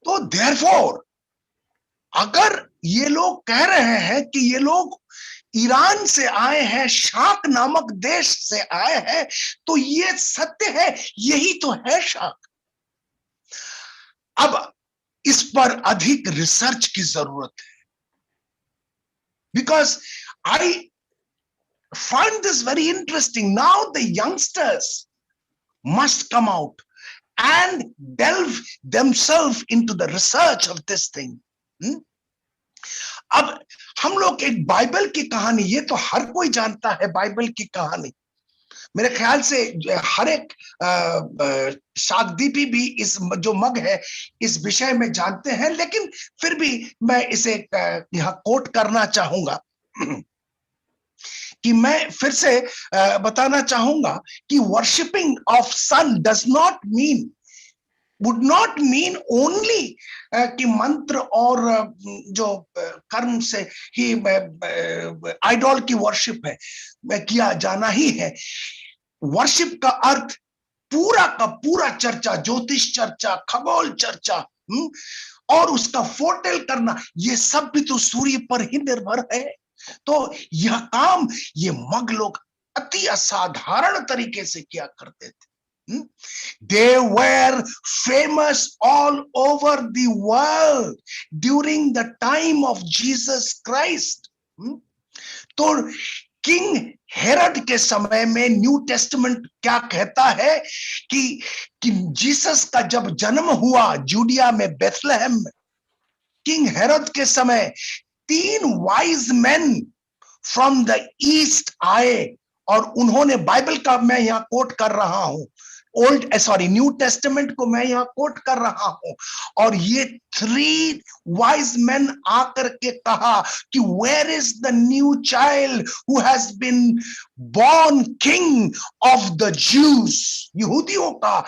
तो देयरफॉर अगर ये लोग कह रहे हैं कि ये लोग ईरान से आए हैं, शाक नामक देश से आए हैं, तो ये सत्य है, यही तो है शाक। अब इस पर अधिक रिसर्च की जरूरत है, because I find this very interesting. Now the youngsters must come out and delve themselves into the research of this thing। अब हम लोग एक बाइबल की कहानी, ये तो हर कोई जानता है बाइबल की कहानी। मेरे ख्याल से हर एक शाकदीपी भी इस जो मग है इस विषय में जानते हैं, लेकिन फिर भी मैं इसे यहाँ कोट करना चाहूंगा कि मैं फिर से बताना चाहूंगा कि worshipping of sun does not mean, would not mean only कि मंत्र और जो कर्म से ही आइडॉल की वर्शिप है किया जाना ही है। वर्शिप का अर्थ पूरा का पूरा चर्चा, ज्योतिष चर्चा, खगोल चर्चा और उसका फोरटेल करना, ये सब भी तो सूर्य पर ही निर्भर है। तो यह काम ये मग लोग अति असाधारण तरीके से किया करते थे। They were famous all over the world during the time of Jesus Christ। तो किंग हेरोड के समय में न्यू टेस्टमेंट क्या कहता है कि जीसस का जब जन्म हुआ जूडिया में बेथलेहम में, किंग हेरोद के समय 3 wise man from the east आए और उन्होंने, बाइबल का मैं यहां कोट कर रहा हूं, न्यू टेस्टमेंट को मैं यहां कोट कर रहा हूं, और ये 3 वाइज मैन आकर के कहा कि where is the new child who has been born king of the Jews, यहूदियों का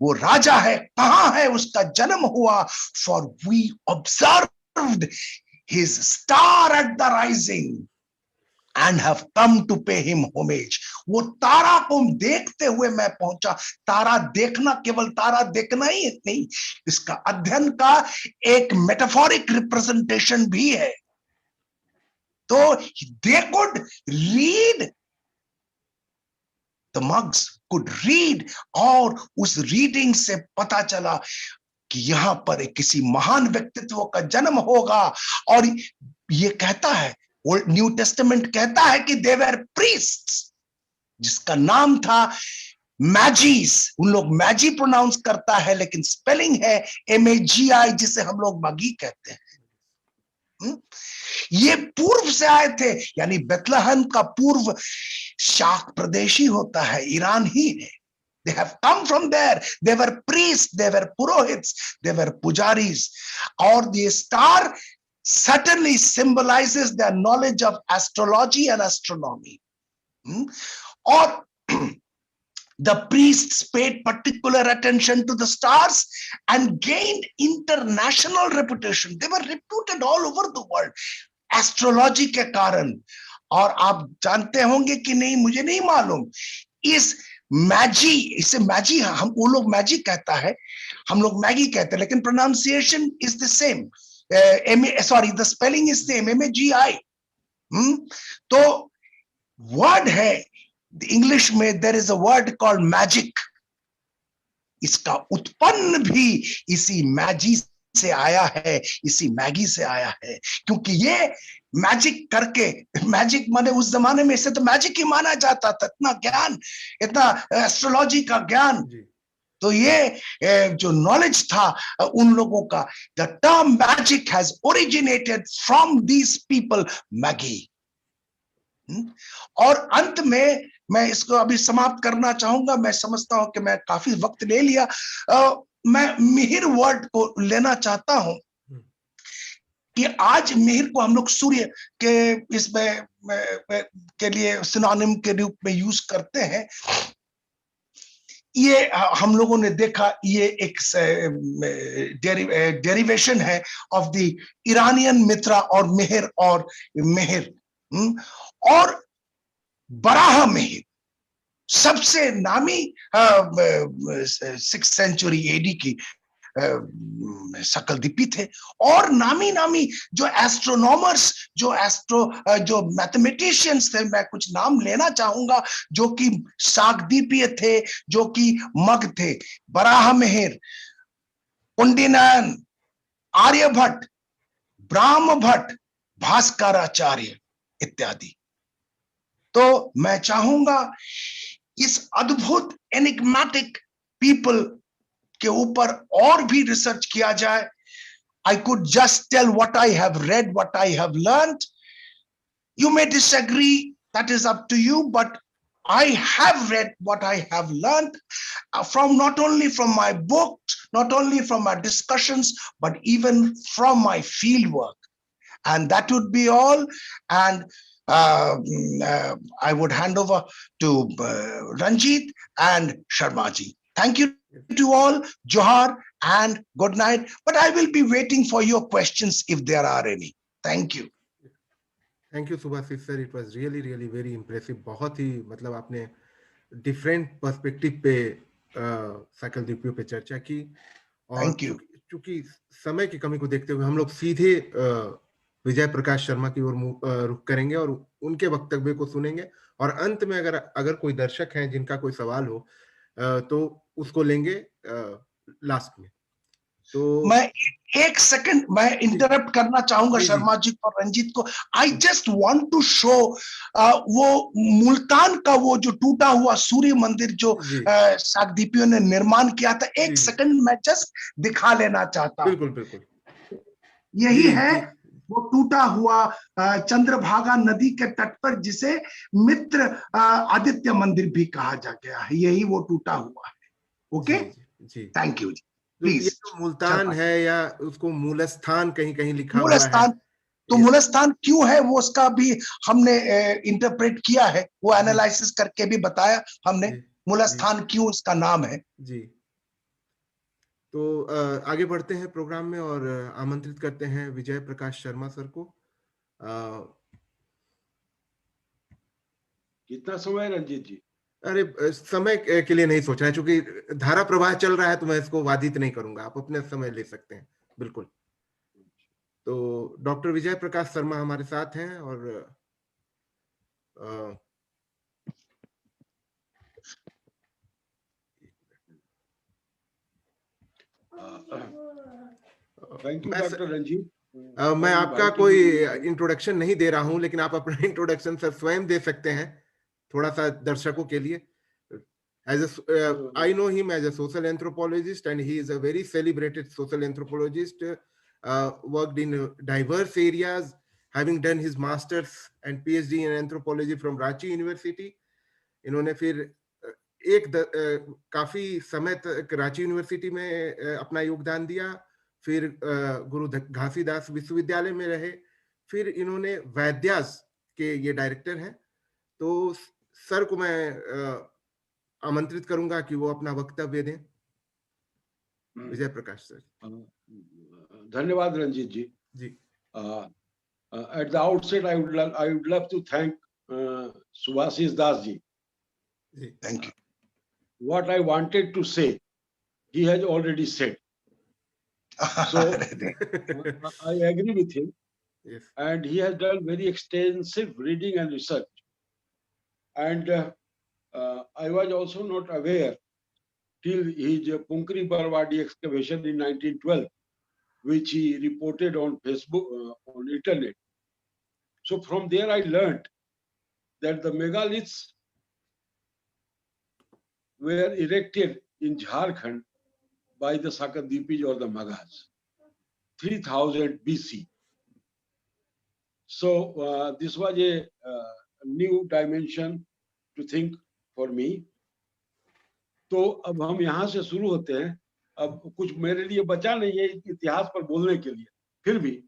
वो राजा है, कहां है उसका जन्म हुआ, for we observed his star at the rising and have come to pay him homage. वो तारा को देखते हुए मैं पहुंचा। तारा देखना केवल तारा देखना ही नहीं, इसका अध्ययन का एक मेटाफोरिक रिप्रेजेंटेशन भी है। तो they could read, the monks could read, और उस रीडिंग से पता चला कि यहां पर किसी महान व्यक्तित्व का जन्म होगा। और ये कहता है, न्यू टेस्टामेंट कहता है कि दे वर प्रीस्ट्स, जिसका नाम था मैजीज। उन लोग मैजी प्रोनाउंस करता है, लेकिन स्पेलिंग है MAGI, जिसे हम लोग मगी कहते हैं। ये पूर्व से आए थे, यानी बेथलेहम का पूर्व शाक प्रदेशी होता है, ईरान ही है। They have come from there. They were priests, they were purohits, they were pujaris. और the star certainly symbolizes their knowledge of astrology and astronomy. Or the priests paid particular attention to the stars and gained international reputation. They were reputed all over the world astrology के कारण। और आप जानते होंगे कि नहीं, मुझे नहीं मालूम, इस मैजी, इसे मैजी, हम वो लोग मैजी कहता है, हम लोग मैगी कहते हैं, लेकिन pronunciation is the same, sorry the spelling is same, MAGI। तो वर्ड है इंग्लिश में, there is a word called magic. इसका उत्पन्न भी इसी मैजी से आया है, इसी मैगी से आया है, क्योंकि ये मैजिक करके, मैजिक माने उस जमाने में इसे तो मैजिक ही माना जाता था, इतना ज्ञान, इतना एस्ट्रोलॉजी का ज्ञान। तो ये जो नॉलेज था उन लोगों का, the term magic has originated from these people, Maggi. और अंत में मैं इसको अभी समाप्त करना चाहूंगा, मैं समझता हूं कि मैं काफी वक्त ले लिया। मैं मिहिर वर्ड को लेना चाहता हूं कि आज मिहिर को हम लोग सूर्य के इसमें के लिए सिनोनिम के रूप में यूज करते हैं। ये हम लोगों ने देखा, ये एक डेरिवेशन है ऑफ द ईरानियन मित्रा और मिहिर, और मिहिर और बराह मिहिर सबसे नामी 6th सेंचुरी AD की सकलदीपी थे। और नामी नामी जो एस्ट्रोनॉमर्स, जो मैथमेटिशियंस थे, मैं कुछ नाम लेना चाहूंगा, जो कि शाकदीपीय थे, जो कि मग थे, बराह मिहिर, कुंडिनयन, आर्यभट्ट, ब्रह्मभट्ट, भास्कराचार्य इत्यादि। तो मैं चाहूंगा इस अद्भुत एनिग्मेटिक पीपल के ऊपर और भी रिसर्च किया जाए। I could just tell what I have read, what I have learned. You may disagree, that is up to you, but I have read what I have learned from, not only from my books, not only from my discussions, but even from my field work. And that would be all. And I would hand over to Ranjit and Sharmaji. Thank you to all. Johar and good night. But I will be waiting for your questions if there are any. Thank you. Thank you, Subhasis sir. It was really very impressive. बहुत ही मतलब आपने different perspective पे सकलदीपियों पे चर्चा की। और चूंकि समय की कमी को देखते हुए हम लोग सीधे विजय प्रकाश शर्मा की ओर रुख करेंगे और उनके वक्तव्य को सुनेंगे। और अंत में अगर कोई दर्शक हैं जिनका कोई सवाल हो तो उसको लेंगे लास्ट में। तो मैं एक सेकंड मैं इंटरप्ट करना चाहूंगा जी, जी। शर्मा जी और रंजीत को। I just want to show वो मुल्तान का वो जो टूटा हुआ सूर्य मंदिर जो जी, शाकदीपियों ने निर्माण किया था, जी, एक जी। सेकंड मैं जस्ट दिखा लेना चाहता हूं। बिल्कुल, बिल्कुल। यही जी, है जी, वो टूटा हुआ चंद्रभागा नदी के तट पर, जिसे मित्र आदित्य मंदिर भी कहा जा गया है, यही वो टूटा हुआ है। ओके, जी, जी, जी। थैंक यू जी, तो ये प्लीज। जो मुल्तान शर्मा जी, है या उसको मूलस्थान कहीं-कहीं लिखा मूल हुआ है। स्थान, तो ये मूल स्थान क्यों है वो उसका भी हमने इंटरप्रेट किया है, वो जी, एनालिसिस करके भी बताया हमने जी, मूल जी, स्थान क्यों उसका नाम है। जी। तो आगे बढ़ते हैं प्रोग्राम में और आमंत्रित करते हैं विजय प्रकाश शर्मा सर को। अ, कितना समय है रंजीत जी? अरे समय के लिए नहीं सोच रहा है, चूंकि धारा प्रवाह चल रहा है तो मैं इसको बाधित नहीं करूंगा, आप अपने समय ले सकते हैं। बिल्कुल। तो डॉक्टर विजय प्रकाश शर्मा हमारे साथ हैं और अ, थैंक यू मैं डॉक्टर रंजीत मैं फॉर आपका इनवाइटिंग कोई मी। इंट्रोडक्शन नहीं दे रहा हूं, लेकिन आप अपना इंट्रोडक्शन सर स्वयं दे सकते हैं, थोड़ा सा दर्शकों के लिए। As I know him as a social anthropologist, and he is a very celebrated social anthropologist. Worked in diverse areas, having done his masters and PhD in anthropology from Ranchi University. इन्होंने फिर काफी समय तक Ranchi university में अपना योगदान दिया। फिर गुरु घासीदास विश्वविद्यालय में रहे। फिर इन्होंने वैद्यास के ये डायरेक्टर हैं। तो सर को मैं आमंत्रित करूंगा कि वो अपना वक्तव्य दें। विजय प्रकाश सर। धन्यवाद रंजीत जी। जी, At the outset, I would love to thank Subhasis Das ji. Ji, thank you. What I wanted to say, he has already said. So I agree with him, yes, and he has done very extensive reading and research. And I was also not aware till his Punkri Barwadi excavation in 1912, which he reported on Facebook, on internet. So from there I learned that the megaliths were erected in Jharkhand by the Sakadipis or the Maghas, 3000 BC. So this was a new dimension to think for me. तो अब हम यहाँ से शुरू होते हैं। अब कुछ मेरे लिए बचा नहीं है इतिहास पर बोलने के लिए, फिर भी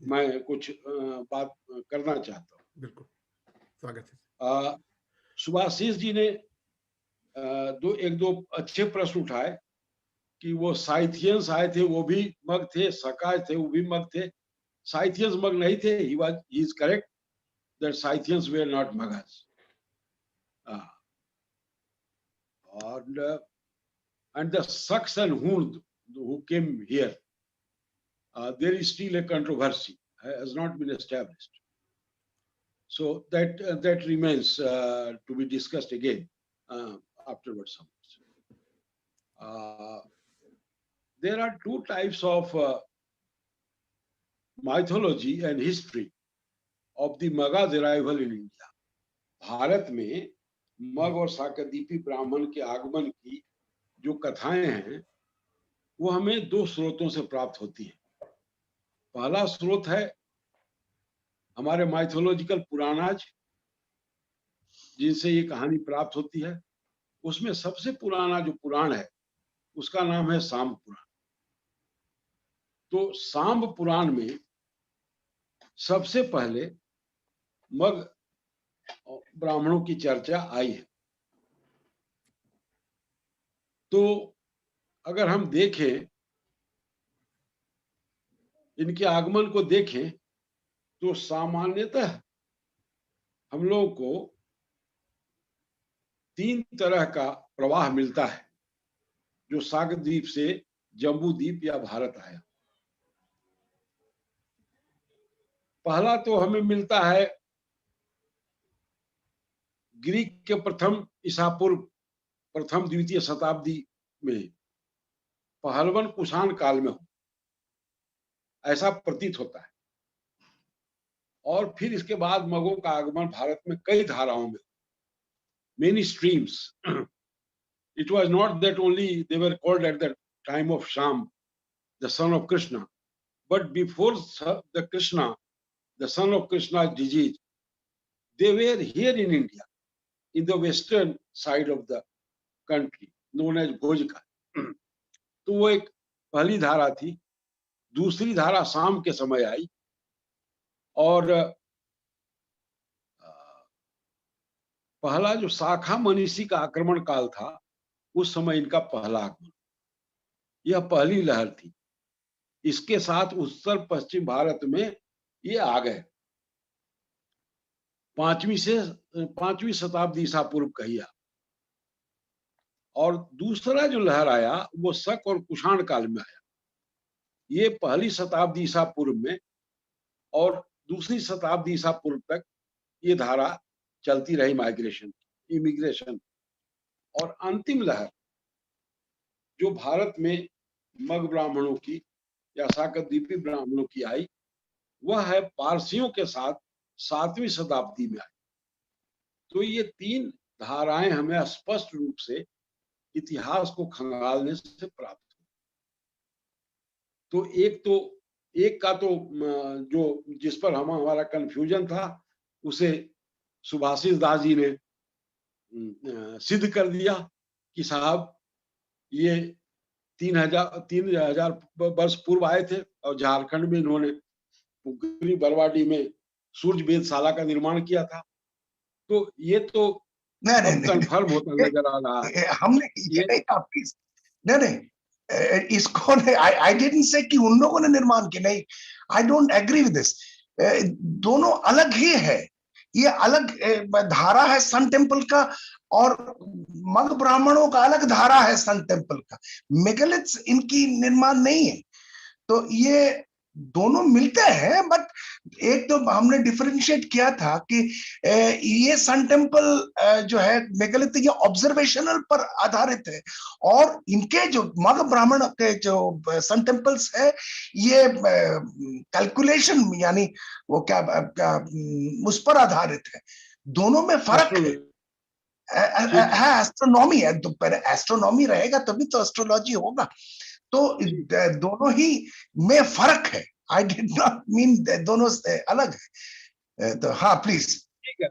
मैं कुछ बात करना चाहता हूँ। बिल्कुल, स्वागत है। सुभाषिस जी ने एक दो अच्छे प्रश्न उठाए कि वो साइथियंस आए थे, वो भी मग थे, सकाय थे, वो भी मग थे। साइथियंस मग नहीं थे। he is correct that Scythians were not Maghas. And the Saks and Hund who came here, there is still a controversy, has not been established. So that remains to be discussed again afterwards. There are two types of mythology and history of the Maghas' arrival in India. Bharat में मग और साकदीपी ब्राह्मण के आगमन की जो कथाएं हैं वो हमें दो स्रोतों से प्राप्त होती हैं। पहला स्रोत है हमारे माइथोलॉजिकल पुराणाज, जिनसे ये कहानी प्राप्त होती है। उसमें सबसे पुराना जो पुराण है उसका नाम है सांब पुराण। तो सांब पुराण में सबसे पहले मग ब्राह्मणों की चर्चा आई है। तो अगर हम देखें, इनके आगमन को देखें, तो सामान्यतः हम लोगों को तीन तरह का प्रवाह मिलता है जो सागरद्वीप से जम्बू द्वीप या भारत आया। पहला तो हमें मिलता है ग्रीक के प्रथम ईसा पूर्व प्रथम द्वितीय शताब्दी में पहलवन कुषाण काल में हो, ऐसा प्रतीत होता है। और फिर इसके बाद मगों का आगमन भारत में कई धाराओं में, many streams. It was not that only they were called at the time of Sham, the son of Krishna, but before the Krishna, the son of Krishna's disease, they were here in India, in the western side of the country, known as Gojika. तो वो एक पहली धारा थी। दूसरी धारा शाम के समय आई और पहला जो शाखा मनीषी का आक्रमण काल था, उस समय इनका पहला आगमन, यह पहली लहर थी। इसके साथ उत्तर पश्चिम भारत में ये आ गए। 5वीं शताब्दी ईसा पूर्व कहिया। और दूसरा जो लहर आया वो शक और कुषाण काल में आया। ये पहली शताब्दी ईसा पूर्व में और दूसरी शताब्दी ईसा पूर्व तक ये धारा चलती रही, माइग्रेशन, इमिग्रेशन। और अंतिम लहर जो भारत में मग ब्राह्मणों की या शाकद्वीपी ब्राह्मणों की आई, वह है पारसियों के साथ 7वीं शताब्दी में आई। तो ये 3 धाराएं हमें स्पष्ट रूप से इतिहास को खंगालने से प्राप्त हुई। तो एक का तो जो जिस पर हमारा कंफ्यूजन था, उसे सुभाषिस दास जी ने सिद्ध कर दिया कि साहब ये 3000 वर्ष पूर्व आए थे और झारखंड में इन्होंने पुकरी बरवाडी में सूर्य वेधशाला का निर्माण किया था। तो ये तो कंफर्म होता नजर आ रहा है। हमने ये नहीं आपकी नहीं इसको आई डिडंट से कि उन लोगों ने निर्माण किया, नहीं, I don't agree with this. दोनों अलग ही है। ये अलग धारा है सन टेम्पल का और मग ब्राह्मणों का अलग धारा है सन टेम्पल का। मेगालिथ्स इनकी निर्माण नहीं है। तो ये दोनों मिलते हैं, बट एक तो हमने डिफरेंशिएट किया था कि ये सन टेम्पल जो है मेगालिथ ये ऑब्जर्वेशनल पर आधारित है, और इनके जो मग ब्राह्मण के जो सन टेम्पल्स है ये कैलकुलेशन यानी वो क्या उस पर आधारित है। दोनों में फर्क है। एस्ट्रोनॉमी है, तो एस्ट्रोनॉमी रहेगा तभी तो एस्ट्रोलॉजी होगा। तो दोनों ही में फर्क है। आई डिड नॉट मीन दोनों से अलग है। तो हाँ प्लीज। ठीक है,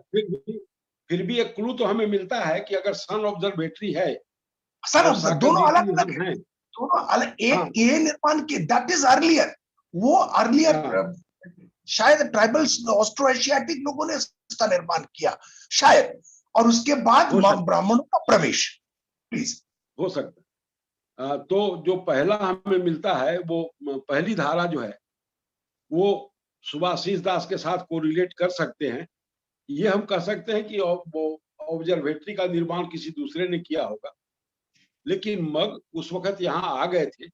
फिर भी एक क्लू तो हमें मिलता है कि अगर सन ऑब्जर्वेटरी है, सर दोनों अलग अलग है, दोनों अलग। एक ये निर्माण की दैट इज अर्लियर, वो अर्लियर शायद ट्राइबल्स ऑस्ट्रो एशियाटिक लोगों ने इसका निर्माण किया शायद, और उसके बाद ब्राह्मणों का प्रवेश। प्लीज, हो सकता है। तो जो पहला हमें मिलता है वो पहली धारा जो है वो सुभाषिस दास के साथ कोरिलेट कर सकते हैं। ये हम कह सकते हैं कि वो ऑब्जर्वेटरी का निर्माण किसी दूसरे ने किया होगा, लेकिन मग उस वक्त यहाँ आ गए थे,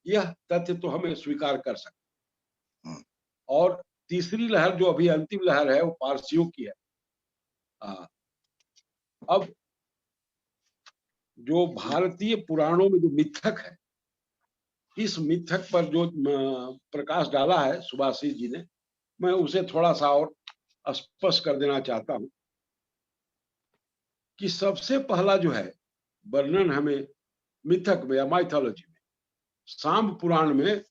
यह तथ्य तो हमें स्वीकार कर सकते हैं। और तीसरी लहर जो अभी अंतिम लहर है वो पारसियों की है। अब जो भारतीय पुराणों में जो मिथक है, इस मिथक पर जो प्रकाश डाला है सुभाषिस जी ने, मैं उसे थोड़ा सा और स्पष्ट कर देना चाहता हूं कि सबसे पहला जो है वर्णन हमें मिथक में या माइथोलॉजी में शाम पुराण में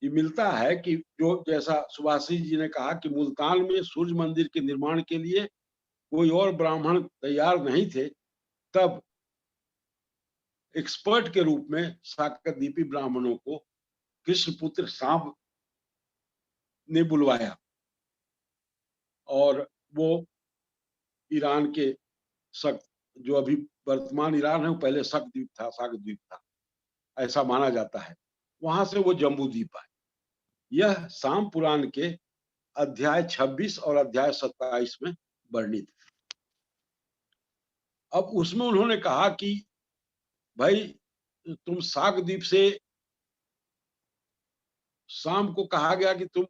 ये मिलता है कि जो जैसा सुभाषिस जी ने कहा कि मुल्तान में सूर्य मंदिर के निर्माण के लिए कोई और ब्राह्मण तैयार नहीं थे, तब एक्सपर्ट के रूप में शाकद्वीपी ब्राह्मणों को कृष्णपुत्र शाम ने बुलवाया, और वो ईरान के शक, जो अभी वर्तमान ईरान है, वो पहले शकद्वीप था, शाकद्वीप था, ऐसा माना जाता है। वहां से वो जम्बू द्वीप आए। यह शाम पुराण के अध्याय 26 और अध्याय 27 में वर्णित है। अब उसमें उन्होंने कहा कि भाई तुम शाकद्वीप से, शाम को कहा गया कि तुम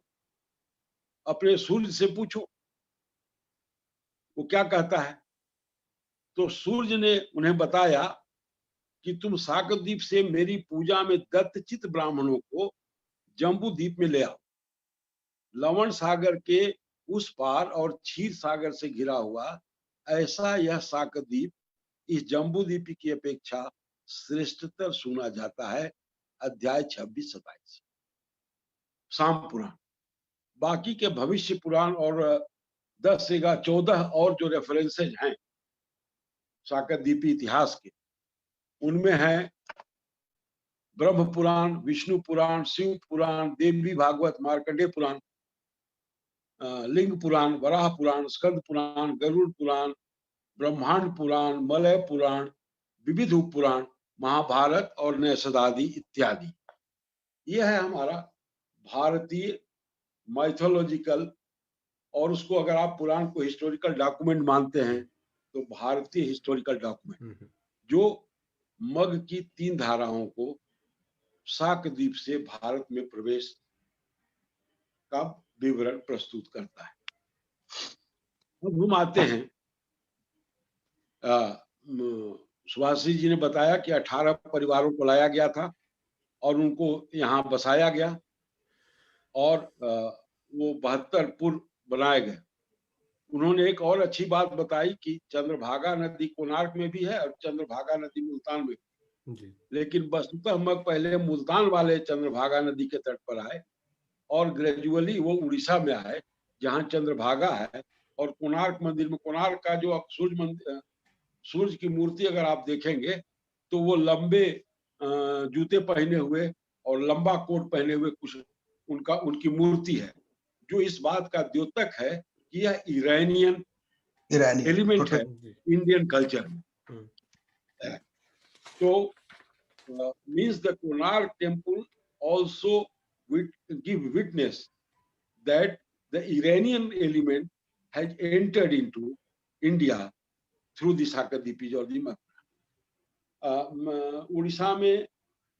अपने सूर्य से पूछो वो क्या कहता है। तो सूर्य ने उन्हें बताया कि तुम साकद्वीप से मेरी पूजा में दत्तचित ब्राह्मणों को जम्बू द्वीप में ले आओ। लवण सागर के उस पार और क्षीर सागर से घिरा हुआ ऐसा यह साकद्वीप इस जम्बू द्वीप की अपेक्षा श्रेष्ठतर सुना जाता है। अध्याय 26-27 साम पुराण। बाकी के भविष्य पुराण और 10 से 14 और जो रेफरेंसेज हैं साकद्वीपी इतिहास के, उनमें है ब्रह्म पुराण, विष्णु पुराण, शिव पुराण, देवी भागवत, मार्कंडेय पुराण, लिंग पुराण, वराह पुराण, स्कंद पुराण, गरुड़ पुराण, ब्रह्मांड पुराण, मलय पुराण, विविध पुराण, महाभारत और नैषधादि इत्यादि। यह है हमारा भारतीय माइथोलॉजिकल, और उसको अगर आप पुराण को हिस्टोरिकल डॉक्यूमेंट मानते हैं तो भारतीय हिस्टोरिकल डॉक्यूमेंट जो मग की 3 धाराओं को साकद्वीप से भारत में प्रवेश का विवरण प्रस्तुत करता है। अब हम आते हैं, सुभाष जी ने बताया कि 18 परिवारों को लाया गया था और उनको यहाँ बसाया गया और वो 72 पुर बनाए गए। उन्होंने एक और अच्छी बात बताई कि चंद्रभागा नदी कोणार्क में भी है और चंद्रभागा नदी मुल्तान में जी। लेकिन वस्तुतः मग पहले मुल्तान वाले चंद्रभागा नदी के तट पर आए और ग्रेजुअली वो उड़ीसा में आए जहाँ चंद्रभागा है। और कोणार्क मंदिर में, कोणार्क का जो सूर्य की मूर्ति अगर आप देखेंगे तो वो लंबे जूते पहने हुए और लंबा कोट पहने हुए कुछ उनकी मूर्ति है, जो इस बात का द्योतक है कि यह ईरानियन एलिमेंट है इंडियन कल्चर में। So means the Konark temple also give witness that the Iranian element has entered into India through the Sakadipis or the Mag। Orissa में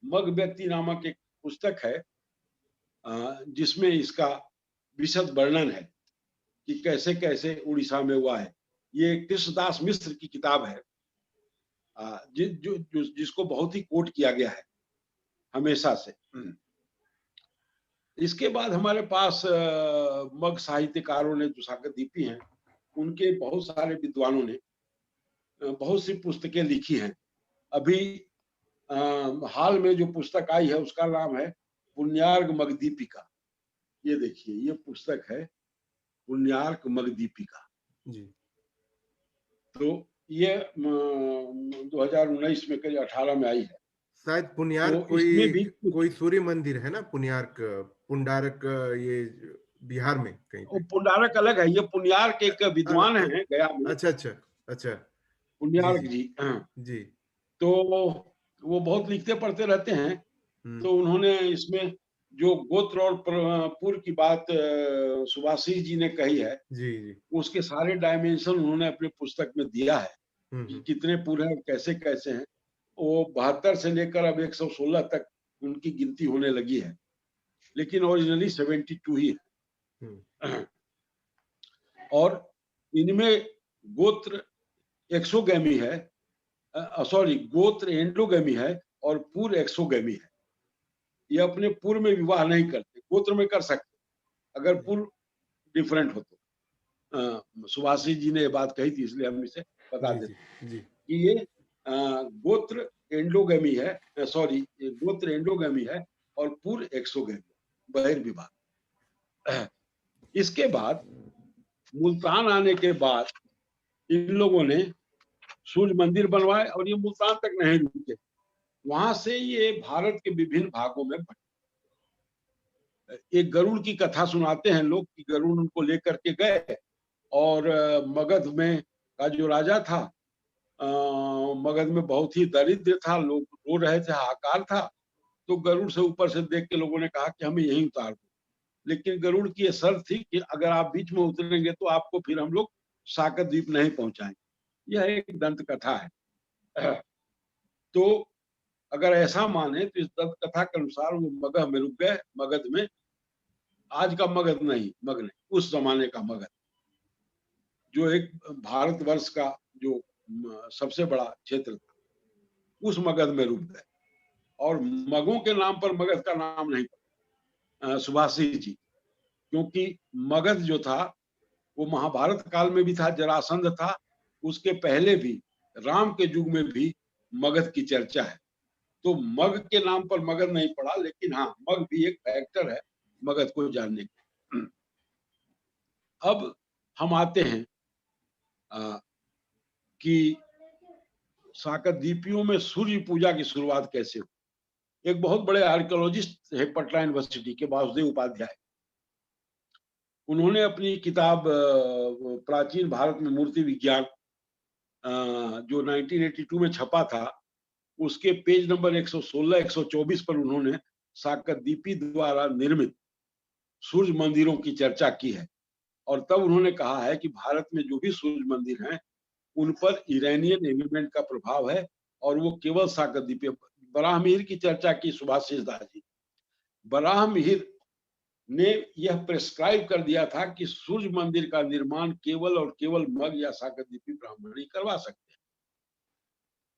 मग व्यक्ति नामक एक पुस्तक है जिसमें इसका विशद वर्णन है कि कैसे कैसे उड़ीसा में हुआ है। ये कृष्णदास मिश्र की किताब है जिसको बहुत ही कोट किया गया है हमेशा से। इसके बाद हमारे पास मग साहित्यकारों ने जो साकद्वीपी हैं उनके बहुत सारे विद्वानों ने बहुत सी पुस्तकें लिखी हैं। अभी हाल में जो पुस्तक आई है उसका नाम है पुण्यार्क मगदीपिका। ये देखिए, ये पुस्तक है पुण्यार्क मगदीपिका जी। तो ये 2019 में, 18 में आई है शायद। पुण्यार्क तो कोई सूर्य मंदिर है ना, पुण्यार्क पुंडारक, ये बिहार में कहीं पे। पुंडारक अलग है, ये पुण्यार्क एक विद्वान है गया में। अच्छा अच्छा अच्छा, पुण्यार्क जी जी। तो वो बहुत लिखते पढ़ते रहते हैं। तो उन्होंने इसमें जो गोत्र और पुर की बात सुभाषिस जी ने कही है जी जी, उसके सारे डायमेंशन उन्होंने अपने पुस्तक में दिया है कि कितने पुर हैं, कैसे कैसे हैं। वो 72 से लेकर अब 116 तक उनकी गिनती होने लगी है, लेकिन ओरिजिनली 72 ही है। और इनमें गोत्र एक्सोगैमी है, सॉरी गोत्र एंडोगैमी है और पुर एक्सोगैमी है। ये अपने पुर में विवाह नहीं करते, गोत्र में कर सकते अगर पुर डिफरेंट हो तो। सुभाषिस जी ने ये बात कही थी इसलिए हम इसे बता देते कि ये गोत्र एंडोगैमी है, सॉरी गोत्र एंडोगैमी है और पुर एक्सोगैमी, बहिर्विवाह। इसके बाद मुल्तान आने के बाद इन लोगों ने सूर्य मंदिर बनवाए और ये मुल्तान तक नहीं रुके, वहां से ये भारत के विभिन्न भागों में बढ़े। एक गरुड़ की कथा सुनाते हैं लोग कि गरुड़ उनको लेकर के गए और मगध में का जो राजा था, मगध में बहुत ही दरिद्र था, लोग रो रहे थे, हाहाकार था। तो गरुड़ से ऊपर से देख के लोगों ने कहा कि हमें यहीं उतार दो, लेकिन गरुड़ की ये शर्त थी कि अगर आप बीच में उतरेंगे तो आपको फिर हम लोग साकद्वीप नहीं पहुंचाएंगे। यह एक दंत कथा है। तो अगर ऐसा माने तो इस दंत कथा के अनुसार वो मगध में रुक गए, मगध में, आज का मगध नहीं, मग नहीं, उस जमाने का मगध जो एक भारतवर्ष का जो सबसे बड़ा क्षेत्र था। उस मगध में रुक गए। और मगों के नाम पर मगध का नाम नहीं पड़ा सुभाषी जी, क्योंकि मगध जो था वो महाभारत काल में भी था, जरासंध था, उसके पहले भी राम के युग में भी मगध की चर्चा है। तो मग के नाम पर मगध नहीं पड़ा, लेकिन हाँ, मग भी एक फैक्टर है मगध को जानने का। अब हम आते हैं कि साकरद्वीपियों में सूर्य पूजा की शुरुआत कैसे हुई। एक बहुत बड़े आर्कियोलॉजिस्ट है पटना यूनिवर्सिटी के, वासुदेव उपाध्याय, उन्होंने अपनी किताब प्राचीन भारत में मूर्ति विज्ञान जो 1982 में छपा था, उसके पेज नंबर 116 124 पर उन्होंने साकरद्वीपी द्वारा निर्मित सूर्य मंदिरों की चर्चा की है। और तब उन्होंने कहा है कि भारत में जो भी सूर्य मंदिर हैं उन पर ईरानियन एलिमेंट का प्रभाव है, और वो केवल साकरद्वीपीय। बराहमिहिर की चर्चा की सुभाषिस दास जी। बराहमिहिर ने यह प्रेस्क्राइब कर दिया था कि सूर्य मंदिर का निर्माण केवल और केवल मग या साकरद्वीपी ब्राह्मण ही करवा सकते हैं।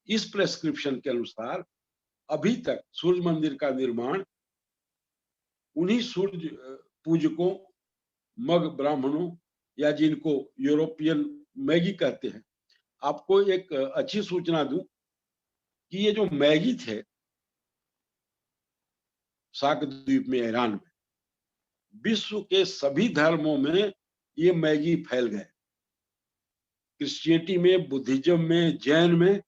इस प्रेस्क्रिप्शन के अनुसार अभी तक सूर्य मंदिर का निर्माण उन्हीं सूर्य पूजकों, मग ब्राह्मणों, या जिनको यूरोपियन मैगी कहते हैं। आपको एक अच्छी सूचना दूं कि ये जो मैगी थे साकरद्वीप में, ईरान में, विश्व के सभी धर्मों में ये मैगी फैल गए। क्रिश्चियनिटी में, बुद्धिज्म में, जैन में,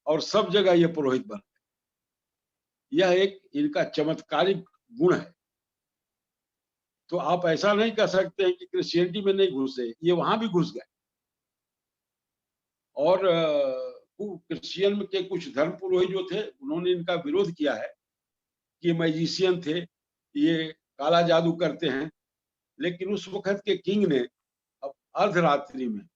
और सब जगह ये पुरोहित बन गए। यह एक इनका चमत्कारिक गुण है। तो आप ऐसा नहीं कह सकते हैं कि क्रिश्चियनिटी में नहीं घुसे, ये वहां भी घुस गए। और क्रिश्चियन के कुछ धर्म पुरोहित जो थे, उन्होंने इनका विरोध किया है कि मैजिशियन थे, ये काला जादू करते हैं। लेकिन उस वक्त के किंग ने अब अर्धरात्रि में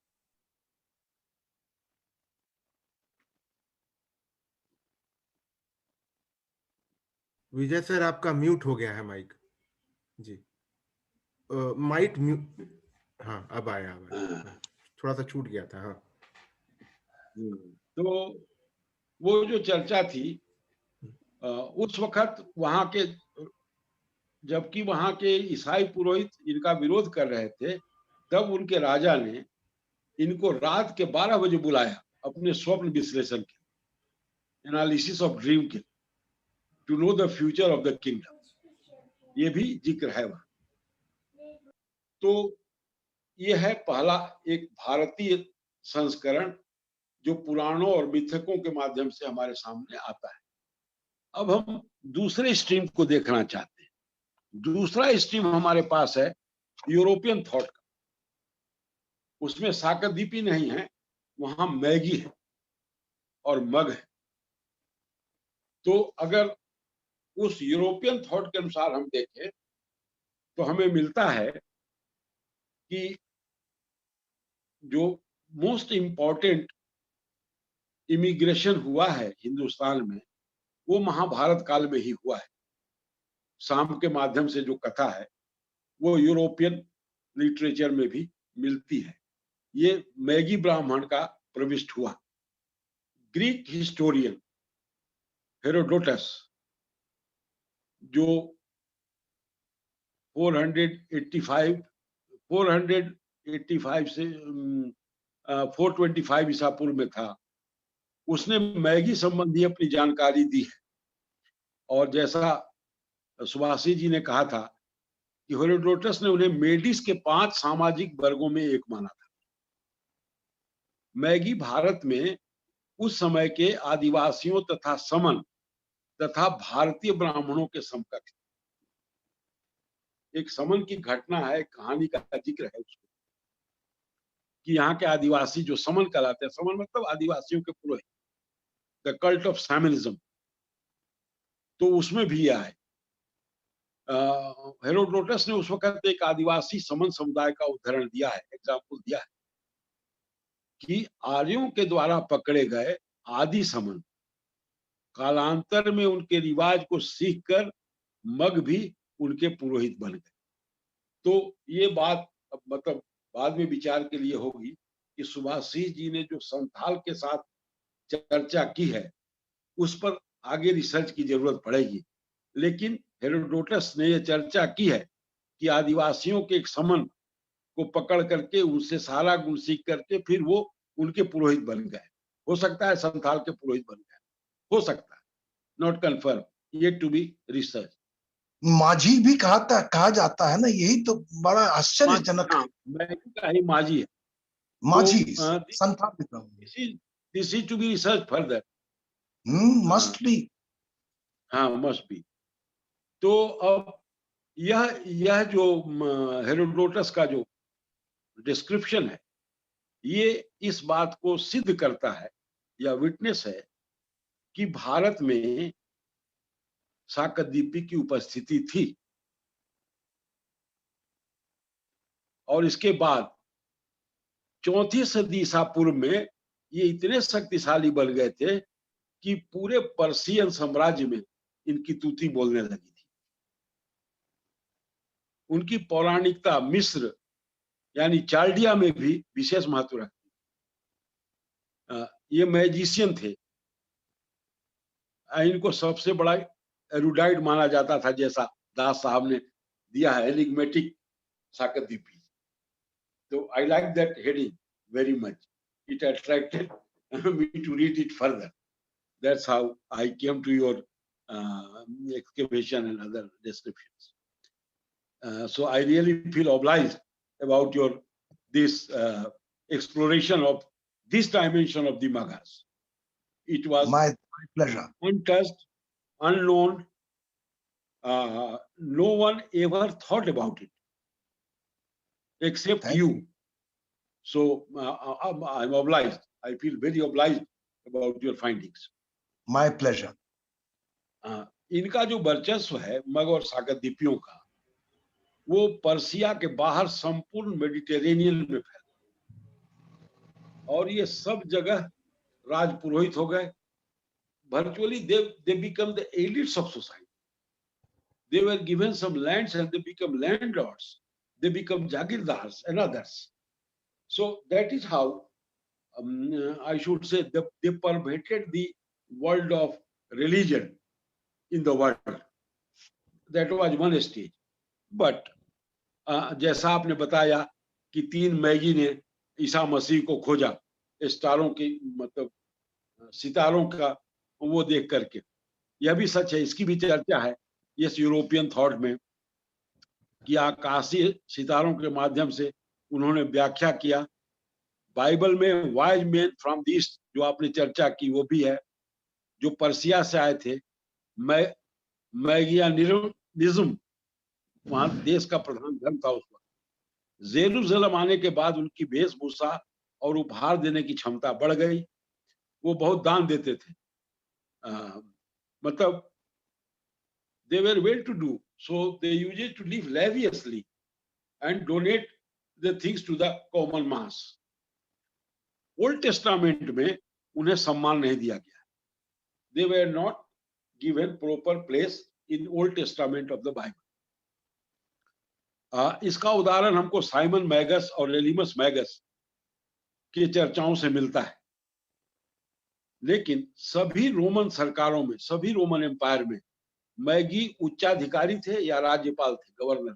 विजय सर, आपका म्यूट हो गया है माइक जी। माइक म्यूट, हाँ अब आया, थोड़ा सा छूट गया था। हाँ, तो वो जो चर्चा थी उस वक्त वहां के, जबकि वहां के ईसाई पुरोहित इनका विरोध कर रहे थे, तब उनके राजा ने इनको रात के 12 बजे बुलाया अपने स्वप्न विश्लेषण के, एनालिसिस ऑफ ड्रीम के, to know the future of the kingdom. ये भी जिक्र है वहां। तो ये है पहला एक भारतीय संस्करण जो पुराणों और मिथकों के माध्यम से हमारे सामने आता है। अब हम दूसरे स्ट्रीम को देखना चाहते हैं। दूसरा स्ट्रीम हमारे पास है यूरोपियन थॉट का। उसमें साकरद्वीपी नहीं है, वहां मैगी है और मग है। तो अगर उस यूरोपियन थॉट के अनुसार हम देखें तो हमें मिलता है कि जो मोस्ट इंपॉर्टेंट इमिग्रेशन हुआ है हिंदुस्तान में, वो महाभारत काल में ही हुआ है। शाम के माध्यम से जो कथा है वो यूरोपियन लिटरेचर में भी मिलती है। ये मैगी ब्राह्मण का प्रविष्ट हुआ। ग्रीक हिस्टोरियन हेरोडोटस, जो 485 से 425 ईसा पूर्व में था, उसने मैगी संबंधी अपनी जानकारी दी है। और जैसा सुभाषी जी ने कहा था कि हेरोडोटस ने उन्हें मेडिस के 5 सामाजिक वर्गों में एक माना था। मैगी भारत में उस समय के आदिवासियों तथा समन तथा भारतीय ब्राह्मणों के समकक्ष। एक समन की घटना है, कहानी का जिक्र है उसको, कि यहाँ के आदिवासी जो समन कहलाते हैं, समन मतलब आदिवासियों के पुरोहित, द कल्ट ऑफ शैमनिज्म, तो उसमें भी आए। हेरोडोटस ने उस वक्त एक आदिवासी समन समुदाय का उदाहरण दिया है, एग्जाम्पल दिया है, कि आर्यों के द्वारा पकड़े गए आदि समन कालांतर में उनके रिवाज को सीखकर मग भी उनके पुरोहित बन गए। तो ये बात मतलब बाद में विचार के लिए होगी कि सुभाषी जी ने जो संथाल के साथ चर्चा की है उस पर आगे रिसर्च की जरूरत पड़ेगी। लेकिन हेरोडोटस ने यह चर्चा की है कि आदिवासियों के एक समन को पकड़ करके उनसे सारा गुण सीख करके फिर वो उनके पुरोहित बन गए। हो सकता है संथाल के पुरोहित बन गए, हो सकता है, नॉट कंफर्म, ये टू बी रिसर्च। माझी भी कहा जाता है ना, यही तो बड़ा आश्चर्यजनक है। मैगी का ही माझी है। माझी तो संथाल भी कहूंगे। This is to be research further. Must be. हाँ, मस्ट बी। तो अब यह जो हेरोडोटस का जो डिस्क्रिप्शन है, ये इस बात को सिद्ध करता है या विटनेस है कि भारत में शाकदीपी की उपस्थिति थी। और इसके बाद 4वीं सदी ईसा पूर्व में ये इतने शक्तिशाली बन गए थे कि पूरे पर्शियन साम्राज्य में इनकी तूती बोलने लगी थी। उनकी पौराणिकता मिस्र यानी चाल्डिया में भी विशेष महत्व रखती। ये मैजिशियन थे। इनको सबसे बड़ा एरुडाइट माना जाता था, जैसा दास साहब ने दिया है, enigmatic शाकदीपी। So I like that heading very much. It attracted me to read it further. That's how I came to your excavation and other descriptions. So I really feel obliged about your this exploration of this dimension of the Maghas. It was my pleasure. Untouched, unknown. No one ever thought about it except you. So I'm obliged. I feel very obliged about your findings. My pleasure. इनका जो वर्चस्व है मग और शाकदीपियों का, वो Persia के बाहर संपूर्ण मेडिटेरेनियन में फैला और ये सब जगह राजपुरोहित हो गए। Virtually they become the elites of society. They were given some lands and they become landlords. They become jagirdars and others. So that is how I should say they pervaded the world of religion in the world. That was one stage. But जैसा आपने बताया कि 3 Maggi ने ईसा मसीह को खोजा, स्टारों की मतलब सितारों का वो देख करके, यह भी सच है। इसकी भी चर्चा है इस यूरोपियन थॉट में कि आकाशीय सितारों के माध्यम से उन्होंने व्याख्या किया। बाइबल में wise man from the east जो आपने चर्चा की वो भी है, जो पर्सिया से आए थे। मैगियानिज्म वहां देश का प्रधान धर्म था उस वक्त। जेरूसलम आने के बाद उनकी वेशभूषा और उपहार देने की क्षमता बढ़ गई। वो बहुत दान देते थे, मतलब they were well to do, so they used to live lavishly and donate the things to the common mass. Old testament में उन्हें सम्मान नहीं दिया गया। They were not given proper place in Old Testament of the Bible. इसका उदाहरण हमको Simon Magas और एलिमस मैगस की चर्चाओं से मिलता है। लेकिन सभी रोमन सरकारों में, सभी रोमन एम्पायर में मैगी उच्चाधिकारी थे या राज्यपाल थे, गवर्नर।